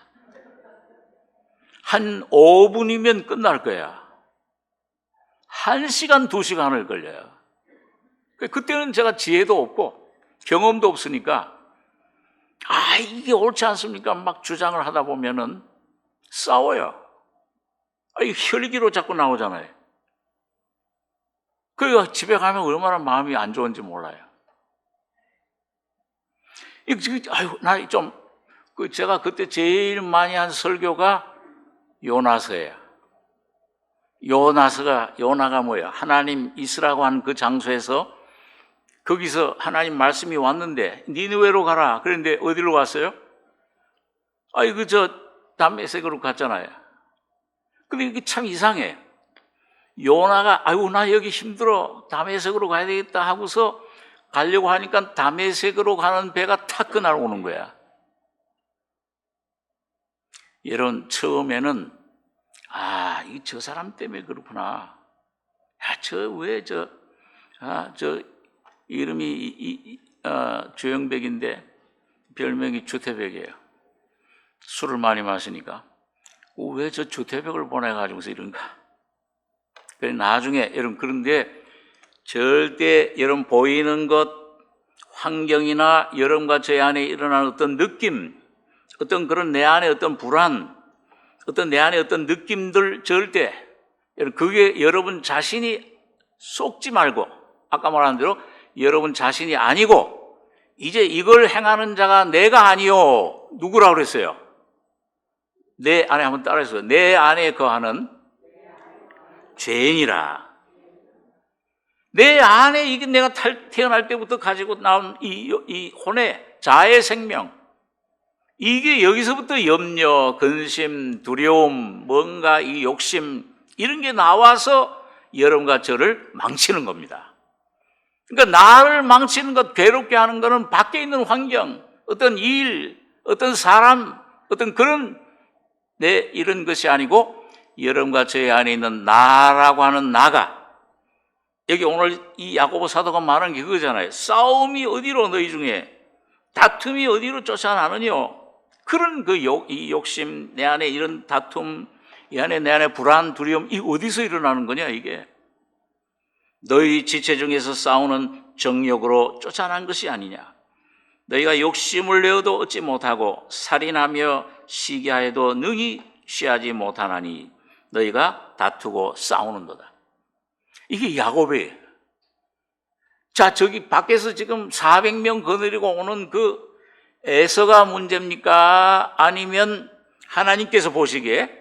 한 5분이면 끝날 거야. 1시간, 2시간을 걸려요. 그때는 제가 지혜도 없고 경험도 없으니까, 이게 옳지 않습니까? 막 주장을 하다 보면은 싸워요. 혈기로 자꾸 나오잖아요. 그러니까 집에 가면 얼마나 마음이 안 좋은지 몰라요. 제가 그때 제일 많이 한 설교가 요나서예요. 요나가 뭐예요? 하나님 있으라고 한 그 장소에서, 거기서 하나님 말씀이 왔는데 니느웨로 가라. 그런데 어디로 갔어요? 다메섹으로 갔잖아요. 근데 이게 참 이상해. 요나가 나 여기 힘들어, 다메섹으로 가야 되겠다 하고서 가려고 하니까 다메섹으로 가는 배가 탁 그날 오는 거야. 여러분, 처음에는 저 사람 때문에 그렇구나. 이름이 조영백인데 별명이 주태백이에요. 술을 많이 마시니까 왜 저 주태백을 보내가지고서 이런가. 그래, 나중에 여러분, 그런데 절대 여러분 보이는 것, 환경이나 여러분과 제 안에 일어나는 어떤 느낌, 어떤 그런 내 안에 어떤 불안, 어떤 내 안에 어떤 느낌들, 절대 그게 여러분 자신이 속지 말고, 아까 말한 대로 여러분 자신이 아니고, 이제 이걸 행하는 자가 내가 아니요, 누구라고 그랬어요? 내 안에, 한번 따라해서, 내 안에 거하는 죄인이라. 내 안에, 이게 내가 태어날 때부터 가지고 나온 이 혼의 자의 생명, 이게 여기서부터 염려, 근심, 두려움, 뭔가 이 욕심, 이런 게 나와서 여러분과 저를 망치는 겁니다. 그러니까 나를 망치는 것, 괴롭게 하는 것은 밖에 있는 환경, 어떤 일, 어떤 사람, 어떤 그런 이런 것이 아니고 여러분과 저의 안에 있는 나라고 하는 나가, 여기 오늘 이 야고보 사도가 말하는 게 그거잖아요. 싸움이 어디로 너희 중에, 다툼이 어디로 쫓아나느뇨? 그런 이 욕심, 내 안에 이런 다툼, 이 안에 내 안에 불안, 두려움, 이 어디서 일어나는 거냐 이게? 너희 지체 중에서 싸우는 정욕으로 쫓아난 것이 아니냐? 너희가 욕심을 내어도 얻지 못하고 살인하며 시기하여도 능히 취하지 못하나니 너희가 다투고 싸우는도다. 이게 야곱이에요. 자, 저기 밖에서 지금 400명 거느리고 오는 그 에서가 문제입니까? 아니면 하나님께서 보시기에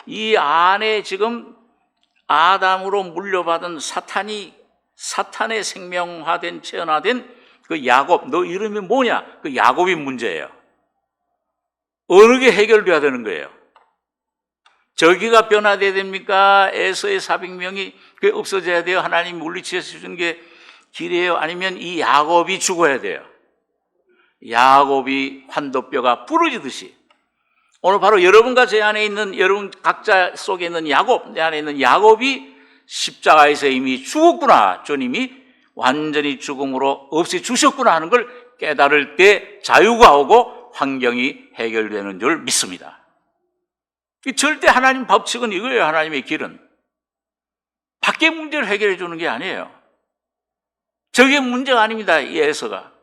이 안에 지금 아담으로 물려받은 사탄의 생명화된, 체현화된 그 야곱, 너 이름이 뭐냐? 그 야곱이 문제예요. 어느 게 해결돼야 되는 거예요? 저기가 변화돼야 됩니까? 에서의 400명이 없어져야 돼요? 하나님 물리쳐 주신 게 길이에요? 아니면 이 야곱이 죽어야 돼요? 야곱이 환도뼈가 부러지듯이 오늘 바로 여러분과 제 안에 있는, 여러분 각자 속에 있는 야곱, 내 안에 있는 야곱이 십자가에서 이미 죽었구나, 주님이 완전히 죽음으로 없애주셨구나 하는 걸 깨달을 때 자유가 오고 환경이 해결되는 줄 믿습니다. 절대 하나님 법칙은 이거예요. 하나님의 길은 밖의 문제를 해결해 주는 게 아니에요. 저게 문제가 아닙니다. 이 에서가.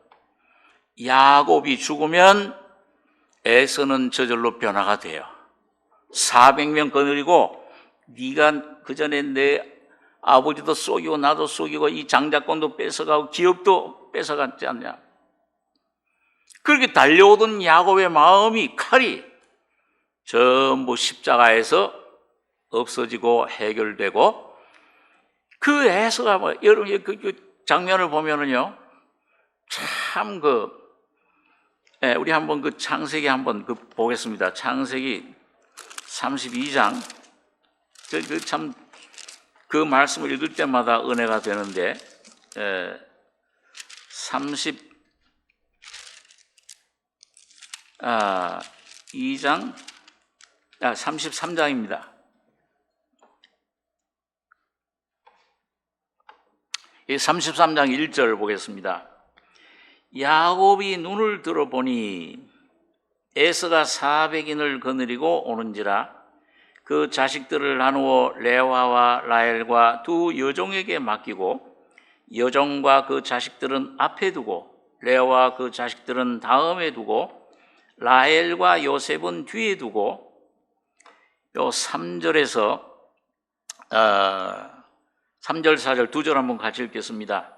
야곱이 죽으면 에서는 저절로 변화가 돼요. 400명 거느리고 네가 그전에 내 아버지도 속이고 나도 속이고 이 장자권도 뺏어가고 기업도 뺏어갔지 않냐. 그렇게 달려오던 야곱의 마음이, 칼이 전부 십자가에서 없어지고 해결되고, 그 에서가 여러분 그 장면을 보면은요, 참 우리 한번 그 창세기 한번 보겠습니다. 창세기 32장. 참 그 말씀을 읽을 때마다 은혜가 되는데, 33장입니다. 이 33장 1절 보겠습니다. 야곱이 눈을 들어보니 에서가 400인을 거느리고 오는지라 그 자식들을 나누어 레와와 라헬과 두 여종에게 맡기고 여종과 그 자식들은 앞에 두고 레와와 그 자식들은 다음에 두고 라헬과 요셉은 뒤에 두고, 요 3절에서 3절 4절 두 절 한번 같이 읽겠습니다.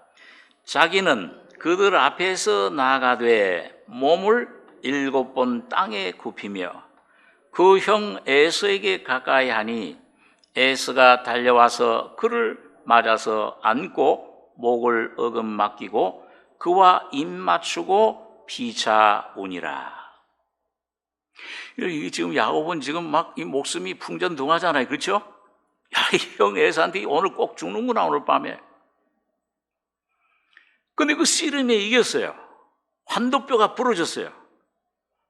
자기는 그들 앞에서 나아가되 몸을 7번 땅에 굽히며 그 형 에서에게 가까이 하니 에서가 달려와서 그를 맞아서 안고 목을 어금 맡기고 그와 입 맞추고 피차우니라. 지금 야곱은 지금 막 이 목숨이 풍전등화잖아요. 그렇죠? 야, 이 형 에서한테 오늘 꼭 죽는구나, 오늘 밤에. 근데 그 씨름에 이겼어요. 환도뼈가 부러졌어요.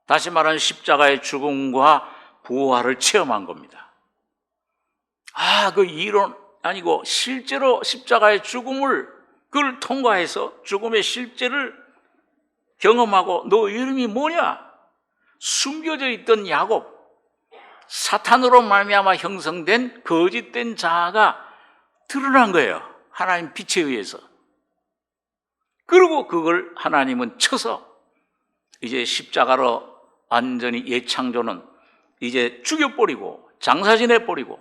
다시 말하면 십자가의 죽음과 부활을 체험한 겁니다. 그 이론 아니고 실제로 십자가의 죽음을, 그걸 통과해서 죽음의 실제를 경험하고, 너 이름이 뭐냐? 숨겨져 있던 야곱, 사탄으로 말미암아 형성된 거짓된 자아가 드러난 거예요. 하나님 빛에 의해서. 그리고 그걸 하나님은 쳐서 이제 십자가로 완전히 예창조는 이제 죽여버리고 장사지내버리고,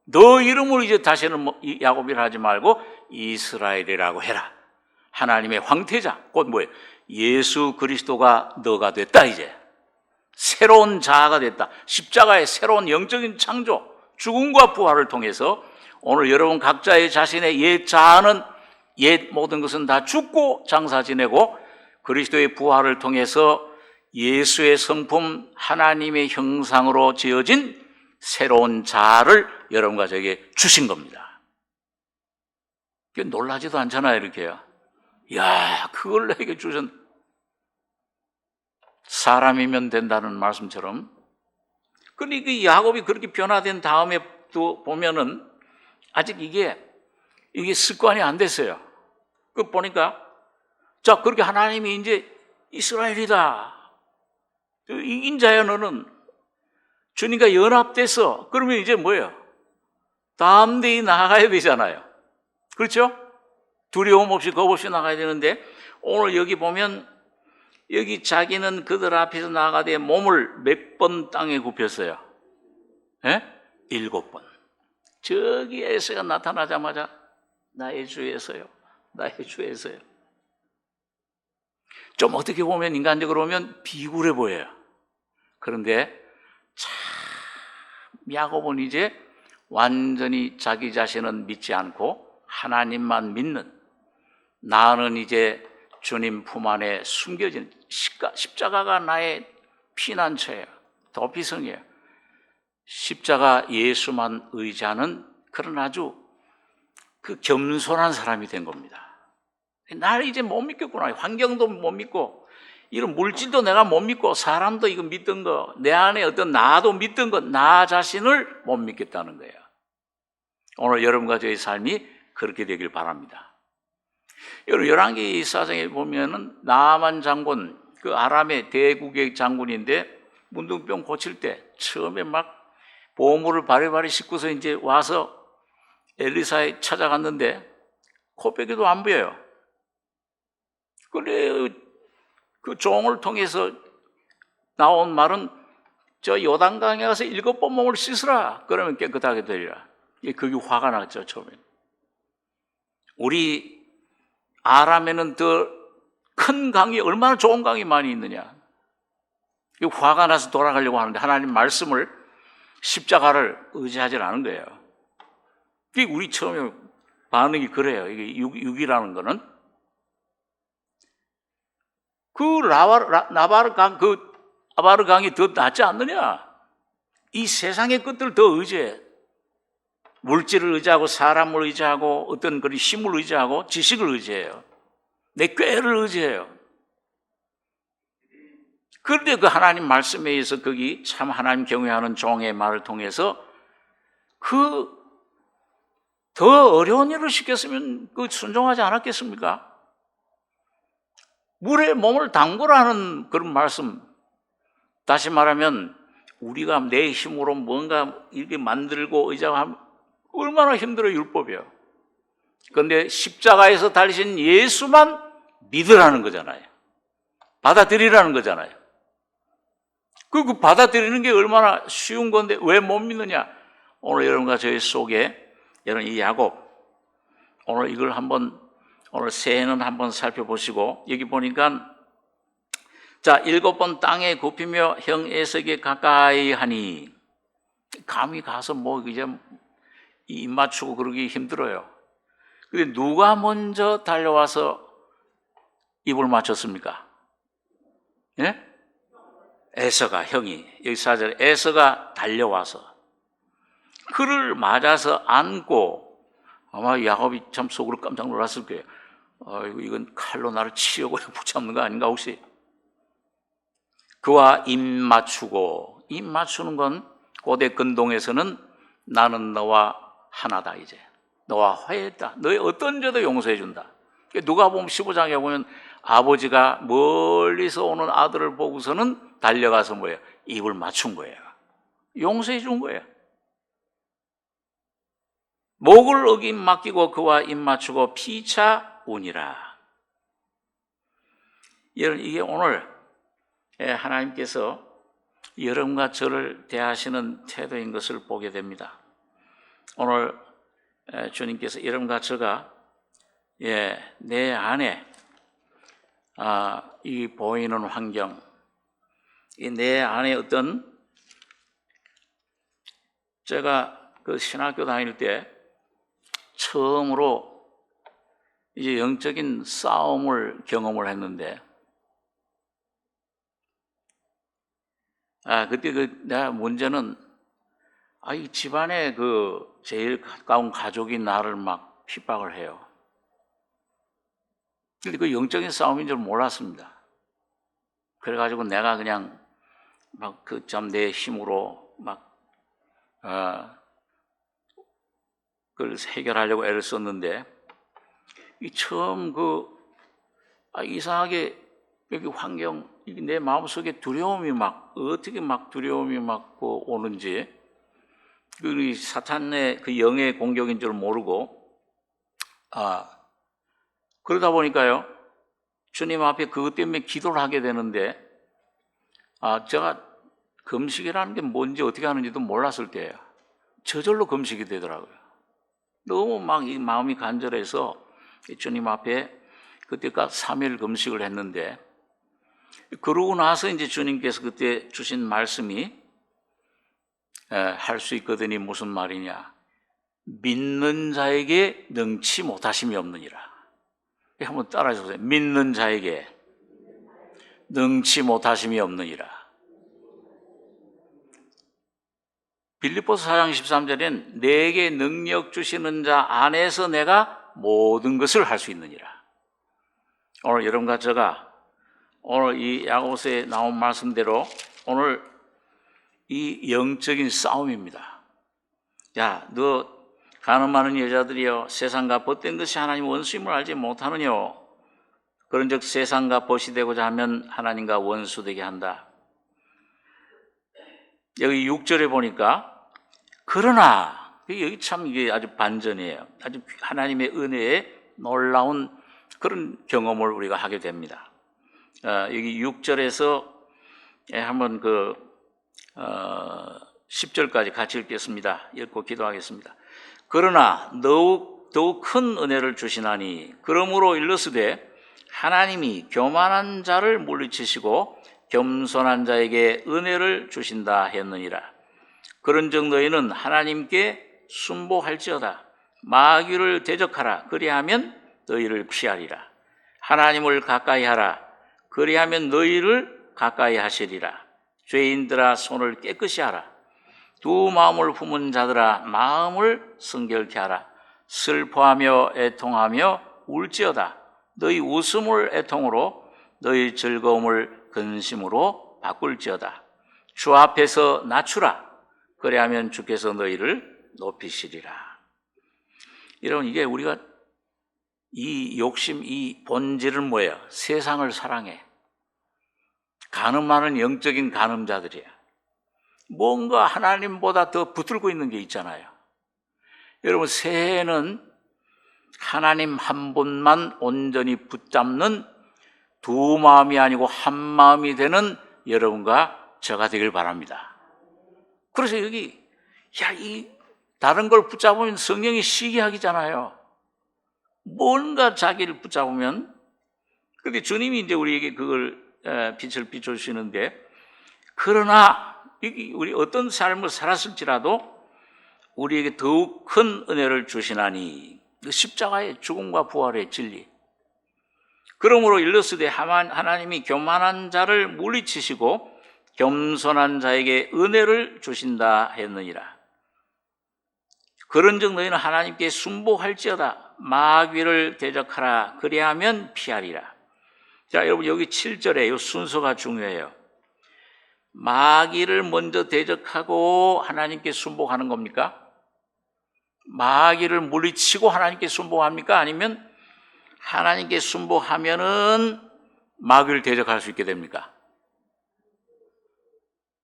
너 이름을 이제 다시는 야곱이라 하지 말고 이스라엘이라고 해라. 하나님의 황태자, 곧 뭐예요? 예수 그리스도가 너가 됐다. 이제 새로운 자아가 됐다. 십자가의 새로운 영적인 창조, 죽음과 부활을 통해서 오늘 여러분 각자의 자신의 옛 자아는, 옛 모든 것은 다 죽고 장사 지내고 그리스도의 부활을 통해서 예수의 성품, 하나님의 형상으로 지어진 새로운 자아를 여러분과 저에게 주신 겁니다. 놀라지도 않잖아요, 이렇게요. 야, 그걸 내게 주셨. 사람이면 된다는 말씀처럼. 근데 그 야곱이 그렇게 변화된 다음에 또 보면은 아직 이게 습관이 안 됐어요. 그 보니까 자, 그렇게 하나님이 이제 이스라엘이다, 이긴 자야 너는, 주님과 연합돼서, 그러면 이제 뭐예요? 담대히 나아가야 되잖아요. 그렇죠? 두려움 없이 겁 없이 나가야 되는데, 오늘 여기 보면 여기 자기는 그들 앞에서 나아가되 몸을 몇 번 땅에 굽혔어요? 예? 7번. 저기 에서가 나타나자마자 나의 주에서요, 나의 주에서요. 좀 어떻게 보면 인간적으로 보면 비굴해 보여요. 그런데 참 야곱은 이제 완전히 자기 자신은 믿지 않고 하나님만 믿는, 나는 이제 주님 품 안에 숨겨진 십자가가 나의 피난처예요, 도피성이에요. 십자가 예수만 의지하는 그런 아주 그 겸손한 사람이 된 겁니다. 나를 이제 못 믿겠구나. 환경도 못 믿고, 이런 물질도 내가 못 믿고, 사람도 이거 믿던 거, 내 안에 어떤 나도 믿던 것, 나 자신을 못 믿겠다는 거예요. 오늘 여러분과 저의 삶이 그렇게 되길 바랍니다. 여러분, 열왕기 24장에 보면은 나만 장군, 그 아람의 대국의 장군인데 문둥병 고칠 때 처음에 막 보물을 바리바리 싣고서 이제 와서 엘리사에 찾아갔는데 코빼기도 안 보여요. 그래, 그 종을 통해서 나온 말은 저 요단강에 가서 7번 몸을 씻으라, 그러면 깨끗하게 되리라. 그게 화가 났죠, 처음에. 우리 아람에는 더 큰 강이, 얼마나 좋은 강이 많이 있느냐. 화가 나서 돌아가려고 하는데 하나님 말씀을, 십자가를 의지하지 않은 거예요. 그게 우리 처음에 반응이 그래요. 이게 육이라는 거는. 그 나바르 강, 그 아바르 강이 더 낫지 않느냐? 이 세상의 것들을 더 의지해. 물질을 의지하고, 사람을 의지하고, 어떤 그런 힘을 의지하고, 지식을 의지해요. 내 꾀를 의지해요. 그런데 그 하나님 말씀에 의해서 거기 참 하나님 경외하는 종의 말을 통해서 그 더 어려운 일을 시켰으면 그 순종하지 않았겠습니까? 물에 몸을 담그라는 그런 말씀. 다시 말하면 우리가 내 힘으로 뭔가 이렇게 만들고 의자하면 얼마나 힘들어요, 율법이요. 그런데 십자가에서 달리신 예수만 믿으라는 거잖아요. 받아들이라는 거잖아요. 그 받아들이는 게 얼마나 쉬운 건데 왜 못 믿느냐? 오늘 여러분과 저희 속에 여러분 이 야곱, 오늘 이걸 한번, 오늘 새해는 한번 살펴보시고, 여기 보니까 자, 7번 땅에 굽히며 형 에서에게 가까이 하니, 감히 가서 뭐 이제 입 맞추고 그러기 힘들어요. 근데 누가 먼저 달려와서 입을 맞췄습니까? 예? 에서가, 형이, 여기 4절에 에서가 달려와서 그를 맞아서 안고, 아마 야곱이 참 속으로 깜짝 놀랐을 거예요. 이건 칼로 나를 치려고 붙잡는 거 아닌가 혹시? 그와 입 맞추고, 입 맞추는 건 고대 근동에서는 나는 너와 하나다, 이제 너와 화해했다, 너의 어떤 죄도 용서해 준다. 누가 보면 15장에 보면 아버지가 멀리서 오는 아들을 보고서는 달려가서 뭐예요? 입을 맞춘 거예요. 용서해 준 거예요. 목을 어김 맡기고 그와 입 맞추고 피차 우니라. 이게 오늘 하나님께서 여러분과 저를 대하시는 태도인 것을 보게 됩니다. 오늘 주님께서 여러분과 저가 내 안에 이 보이는 환경, 내 안에 어떤, 제가 그 신학교 다닐 때 처음으로 이제 영적인 싸움을 경험을 했는데, 그때 내가 문제는, 이 집안에 그 제일 가까운 가족이 나를 막 핍박을 해요. 근데 그 영적인 싸움인 줄 몰랐습니다. 그래가지고 내가 그냥 막 그 참 내 힘으로 막 그걸 해결하려고 애를 썼는데, 이 처음 이상하게 여기 환경, 내 마음속에 두려움이 막 어떻게 막 두려움이 막 오는지, 그 사탄의 그 영의 공격인 줄 모르고, 그러다 보니까요, 주님 앞에 그것 때문에 기도를 하게 되는데, 제가 금식이라는 게 뭔지 어떻게 하는지도 몰랐을 때예요. 저절로 금식이 되더라고요. 너무 막 이 마음이 간절해서 주님 앞에 그때까지 3일 금식을 했는데, 그러고 나서 이제 주님께서 그때 주신 말씀이 할 수 있거든이 무슨 말이냐. 믿는 자에게 능치 못하심이 없느니라. 한번 따라해 보세요. 믿는 자에게 능치 못하심이 없느니라. 빌립보서 4장 13절엔 내게 능력 주시는 자 안에서 내가 모든 것을 할 수 있느니라. 오늘 여러분과 제가 오늘 이 야고보서에 나온 말씀대로 오늘 이 영적인 싸움입니다. 야, 너 가늠하는 여자들이여, 세상과 벗된 것이 하나님 원수임을 알지 못하느뇨. 그런즉 세상과 벗이 되고자 하면 하나님과 원수되게 한다. 여기 6절에 보니까 그러나, 여기 참 이게 아주 반전이에요. 아주 하나님의 은혜에 놀라운 그런 경험을 우리가 하게 됩니다. 여기 6절에서 한번 10절까지 같이 읽겠습니다. 읽고 기도하겠습니다. 그러나 더욱 큰 은혜를 주시나니 그러므로 일러스되 하나님이 교만한 자를 물리치시고 겸손한 자에게 은혜를 주신다 했느니라. 그런즉 너희는 하나님께 순복할지어다. 마귀를 대적하라. 그리하면 너희를 피하리라. 하나님을 가까이 하라. 그리하면 너희를 가까이 하시리라. 죄인들아 손을 깨끗이 하라. 두 마음을 품은 자들아 마음을 성결케 하라. 슬퍼하며 애통하며 울지어다. 너희 웃음을 애통으로 너희 즐거움을 근심으로 바꿀지어다. 주 앞에서 낮추라. 그리하면 주께서 너희를 높이시리라. 여러분, 이게 우리가 이 욕심, 이 본질은 뭐예요? 세상을 사랑해. 간음하는 영적인 간음자들이에요. 뭔가 하나님보다 더 붙들고 있는 게 있잖아요. 여러분, 새해에는 하나님 한 분만 온전히 붙잡는 두 마음이 아니고 한 마음이 되는 여러분과 저가 되길 바랍니다. 그래서 여기 이 다른 걸 붙잡으면 성령이 시기하기잖아요. 뭔가 자기를 붙잡으면. 그런데 주님이 이제 우리에게 그걸 빛을 비춰주시는데, 그러나 우리 어떤 삶을 살았을지라도 우리에게 더욱 큰 은혜를 주시나니, 십자가의 죽음과 부활의 진리. 그러므로 일러스되 하나님이 교만한 자를 물리치시고 겸손한 자에게 은혜를 주신다 했느니라. 그런즉 너희는 하나님께 순복할지어다. 마귀를 대적하라. 그리하면 피하리라. 자, 여러분, 여기 7절에 이 순서가 중요해요. 마귀를 먼저 대적하고 하나님께 순복하는 겁니까? 마귀를 물리치고 하나님께 순복합니까? 아니면 하나님께 순복하면은 마귀를 대적할 수 있게 됩니까?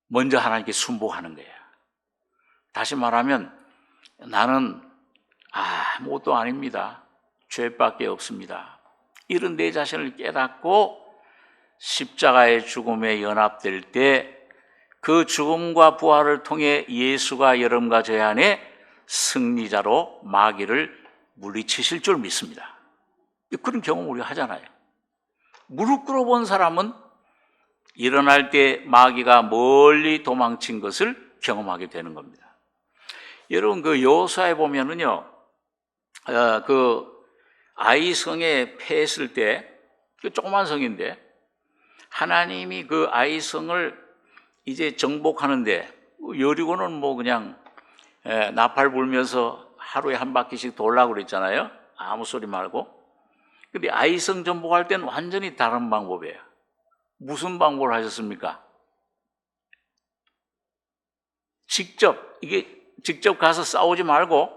먼저 하나님께 순복하는 거예요. 다시 말하면 나는 아무것도 아닙니다. 죄밖에 없습니다. 이런 내 자신을 깨닫고 십자가의 죽음에 연합될 때 그 죽음과 부활을 통해 예수가 여러분과 제 안에 승리자로 마귀를 물리치실 줄 믿습니다. 그런 경험을 우리가 하잖아요. 무릎 꿇어본 사람은 일어날 때 마귀가 멀리 도망친 것을 경험하게 되는 겁니다. 여러분, 그 여호수아에 보면은요, 아이 성에 패했을 때, 그 조그만 성인데, 하나님이 그 아이 성을 이제 정복하는데, 여리고는 뭐 그냥 나팔 불면서 하루에 한 바퀴씩 돌라고 그랬잖아요. 아무 소리 말고. 근데 아이성 전복할 때는 완전히 다른 방법이에요. 무슨 방법을 하셨습니까? 직접 가서 싸우지 말고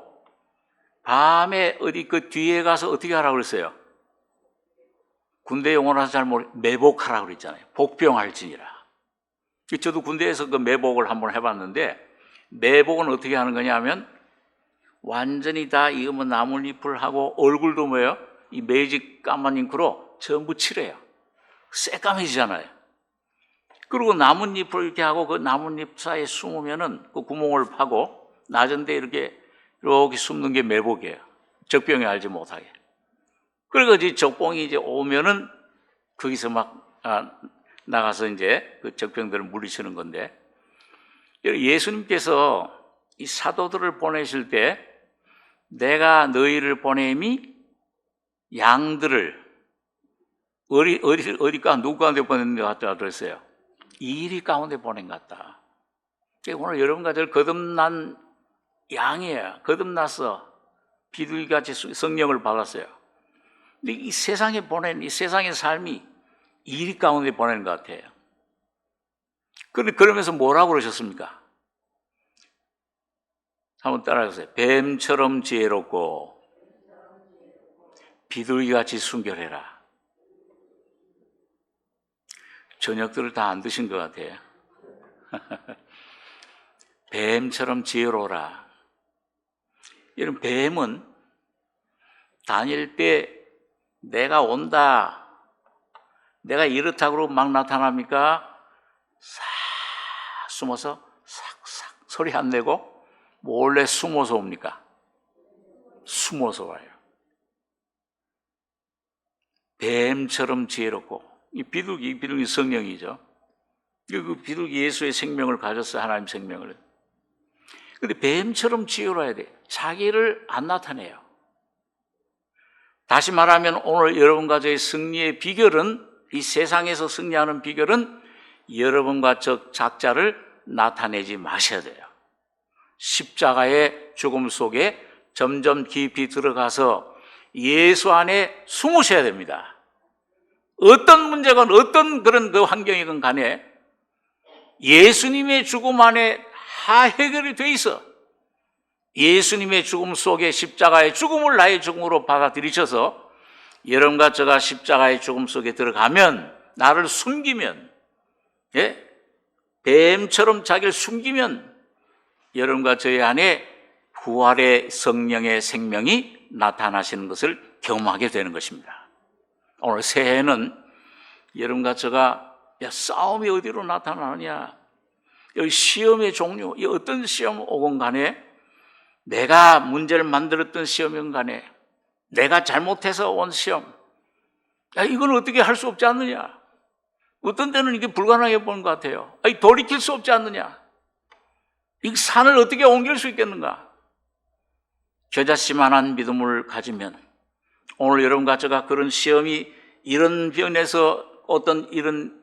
밤에 어디 그 뒤에 가서 어떻게 하라고 그랬어요? 군대 용어라서 잘 매복하라고 그랬잖아요. 복병할지니라. 저도 군대에서 그 매복을 한번 해봤는데, 매복은 어떻게 하는 거냐 하면 완전히 다 이거 뭐 나뭇잎을 하고 얼굴도 뭐예요? 이 매직 까만 잉크로 전부 칠해요. 새까매지잖아요. 그리고 나뭇잎을 이렇게 하고 그 나뭇잎 사이에 숨으면은 그 구멍을 파고 낮은 데 이렇게 숨는 게 매복이에요. 적병이 알지 못하게. 그리고 이제 적봉이 이제 오면은 거기서 막 나가서 이제 그 적병들을 물리치는 건데, 예수님께서 이 사도들을 보내실 때 내가 너희를 보냄이 양들을 어디가 누구 가운데 보낸 것 같다 그랬어요? 이리 가운데 보낸 것 같다. 오늘 여러분과 저 거듭난 양이에요. 거듭나서 비둘기같이 성령을 받았어요. 근데 이 세상에 보낸 이 세상의 삶이 이리 가운데 보내는 것 같아요. 그런데 그러면서 뭐라고 그러셨습니까? 한번 따라해보세요. 뱀처럼 지혜롭고 비둘기같이 순결해라. 저녁들을 다 안 드신 것 같아요. 뱀처럼 지혜로워라. 이런 뱀은 다닐 때 내가 온다, 내가 이렇다고 막 나타납니까? 싹 숨어서 싹싹 소리 안 내고 몰래 숨어서 옵니까? 숨어서 와요. 뱀처럼 지혜롭고, 이 비둘기 성령이죠. 그 비둘기 예수의 생명을 가졌어요. 하나님 생명을. 근데 뱀처럼 지혜로워야 돼. 자기를 안 나타내요. 다시 말하면 오늘 여러분과 저의 승리의 비결은, 이 세상에서 승리하는 비결은 여러분과 저 작자를 나타내지 마셔야 돼요. 십자가의 죽음 속에 점점 깊이 들어가서 예수 안에 숨으셔야 됩니다. 어떤 문제건 어떤 그런 그 환경이건 간에 예수님의 죽음 안에 다 해결이 돼 있어. 예수님의 죽음 속에 십자가의 죽음을 나의 죽음으로 받아들이셔서 여러분과 저가 십자가의 죽음 속에 들어가면, 나를 숨기면, 뱀처럼 자기를 숨기면 여러분과 저희 안에 부활의 성령의 생명이 나타나시는 것을 경험하게 되는 것입니다. 오늘 새해는 여러분과 저가 싸움이 어디로 나타나느냐, 여기 시험의 종류, 이 어떤 시험 오건 간에, 내가 문제를 만들었던 시험이건 간에, 내가 잘못해서 온 시험, 이건 어떻게 할 수 없지 않느냐, 어떤 때는 이게 불가능해 보는 것 같아요. 돌이킬 수 없지 않느냐, 이 산을 어떻게 옮길 수 있겠는가. 겨자씨만한 믿음을 가지면 오늘 여러분과 제가 그런 시험이 이런 변에서 어떤 이런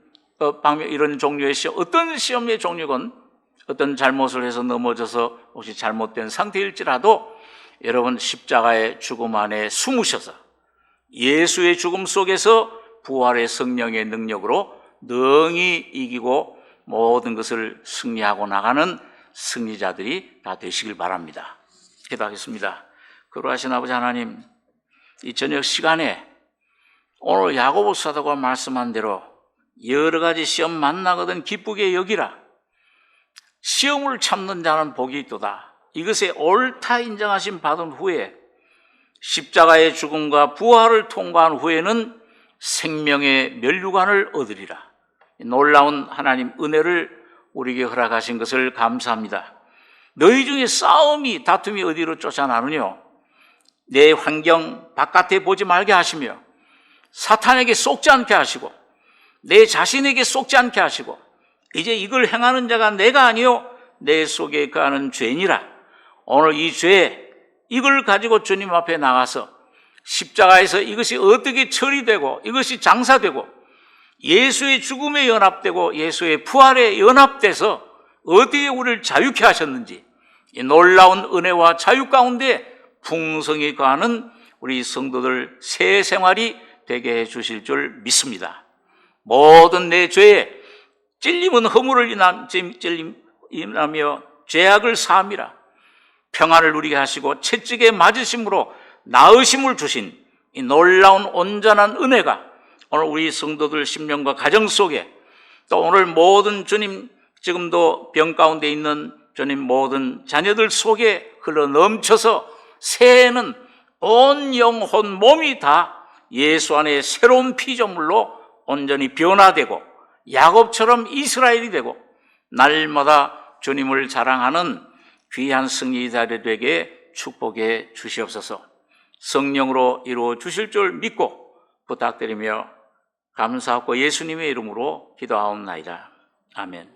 방면, 이런 종류의 시험, 어떤 시험의 종류건, 어떤 잘못을 해서 넘어져서 혹시 잘못된 상태일지라도 여러분 십자가의 죽음 안에 숨으셔서 예수의 죽음 속에서 부활의 성령의 능력으로 능히 이기고 모든 것을 승리하고 나가는 승리자들이 다 되시길 바랍니다. 기도하겠습니다. 그러하신 아버지 하나님, 이 저녁 시간에 오늘 야고보 사도가 말씀한 대로 여러 가지 시험 만나거든 기쁘게 여기라. 시험을 참는 자는 복이 있도다. 이것에 옳다 인정하심 받은 후에 십자가의 죽음과 부활을 통과한 후에는 생명의 면류관을 얻으리라. 놀라운 하나님 은혜를 우리에게 허락하신 것을 감사합니다. 너희 중에 싸움이, 다툼이 어디로 쫓아나느뇨? 내 환경 바깥에 보지 말게 하시며 사탄에게 속지 않게 하시고 내 자신에게 속지 않게 하시고 이제 이걸 행하는 자가 내가 아니요 내 속에 거하는 죄니라. 오늘 이 죄, 이걸 가지고 주님 앞에 나가서 십자가에서 이것이 어떻게 처리되고 이것이 장사되고 예수의 죽음에 연합되고 예수의 부활에 연합돼서 어디에 우리를 자유케 하셨는지, 이 놀라운 은혜와 자유 가운데 풍성히 거하는 우리 성도들 새 생활이 되게 해 주실 줄 믿습니다. 모든 내 죄에 찔림은 허물을 인하며 죄악을 사함이라. 평안을 누리게 하시고 채찍에 맞으심으로 나으심을 주신 이 놀라운 온전한 은혜가 오늘 우리 성도들 심령과 가정 속에, 또 오늘 모든 주님 지금도 병 가운데 있는 주님 모든 자녀들 속에 흘러 넘쳐서 새해에는 온 영혼 몸이 다 예수 안에 새로운 피조물로 온전히 변화되고 야곱처럼 이스라엘이 되고 날마다 주님을 자랑하는 귀한 승리자들이 되게 축복해 주시옵소서. 성령으로 이루어 주실 줄 믿고 부탁드리며 감사하고 예수님의 이름으로 기도하옵나이다. 아멘.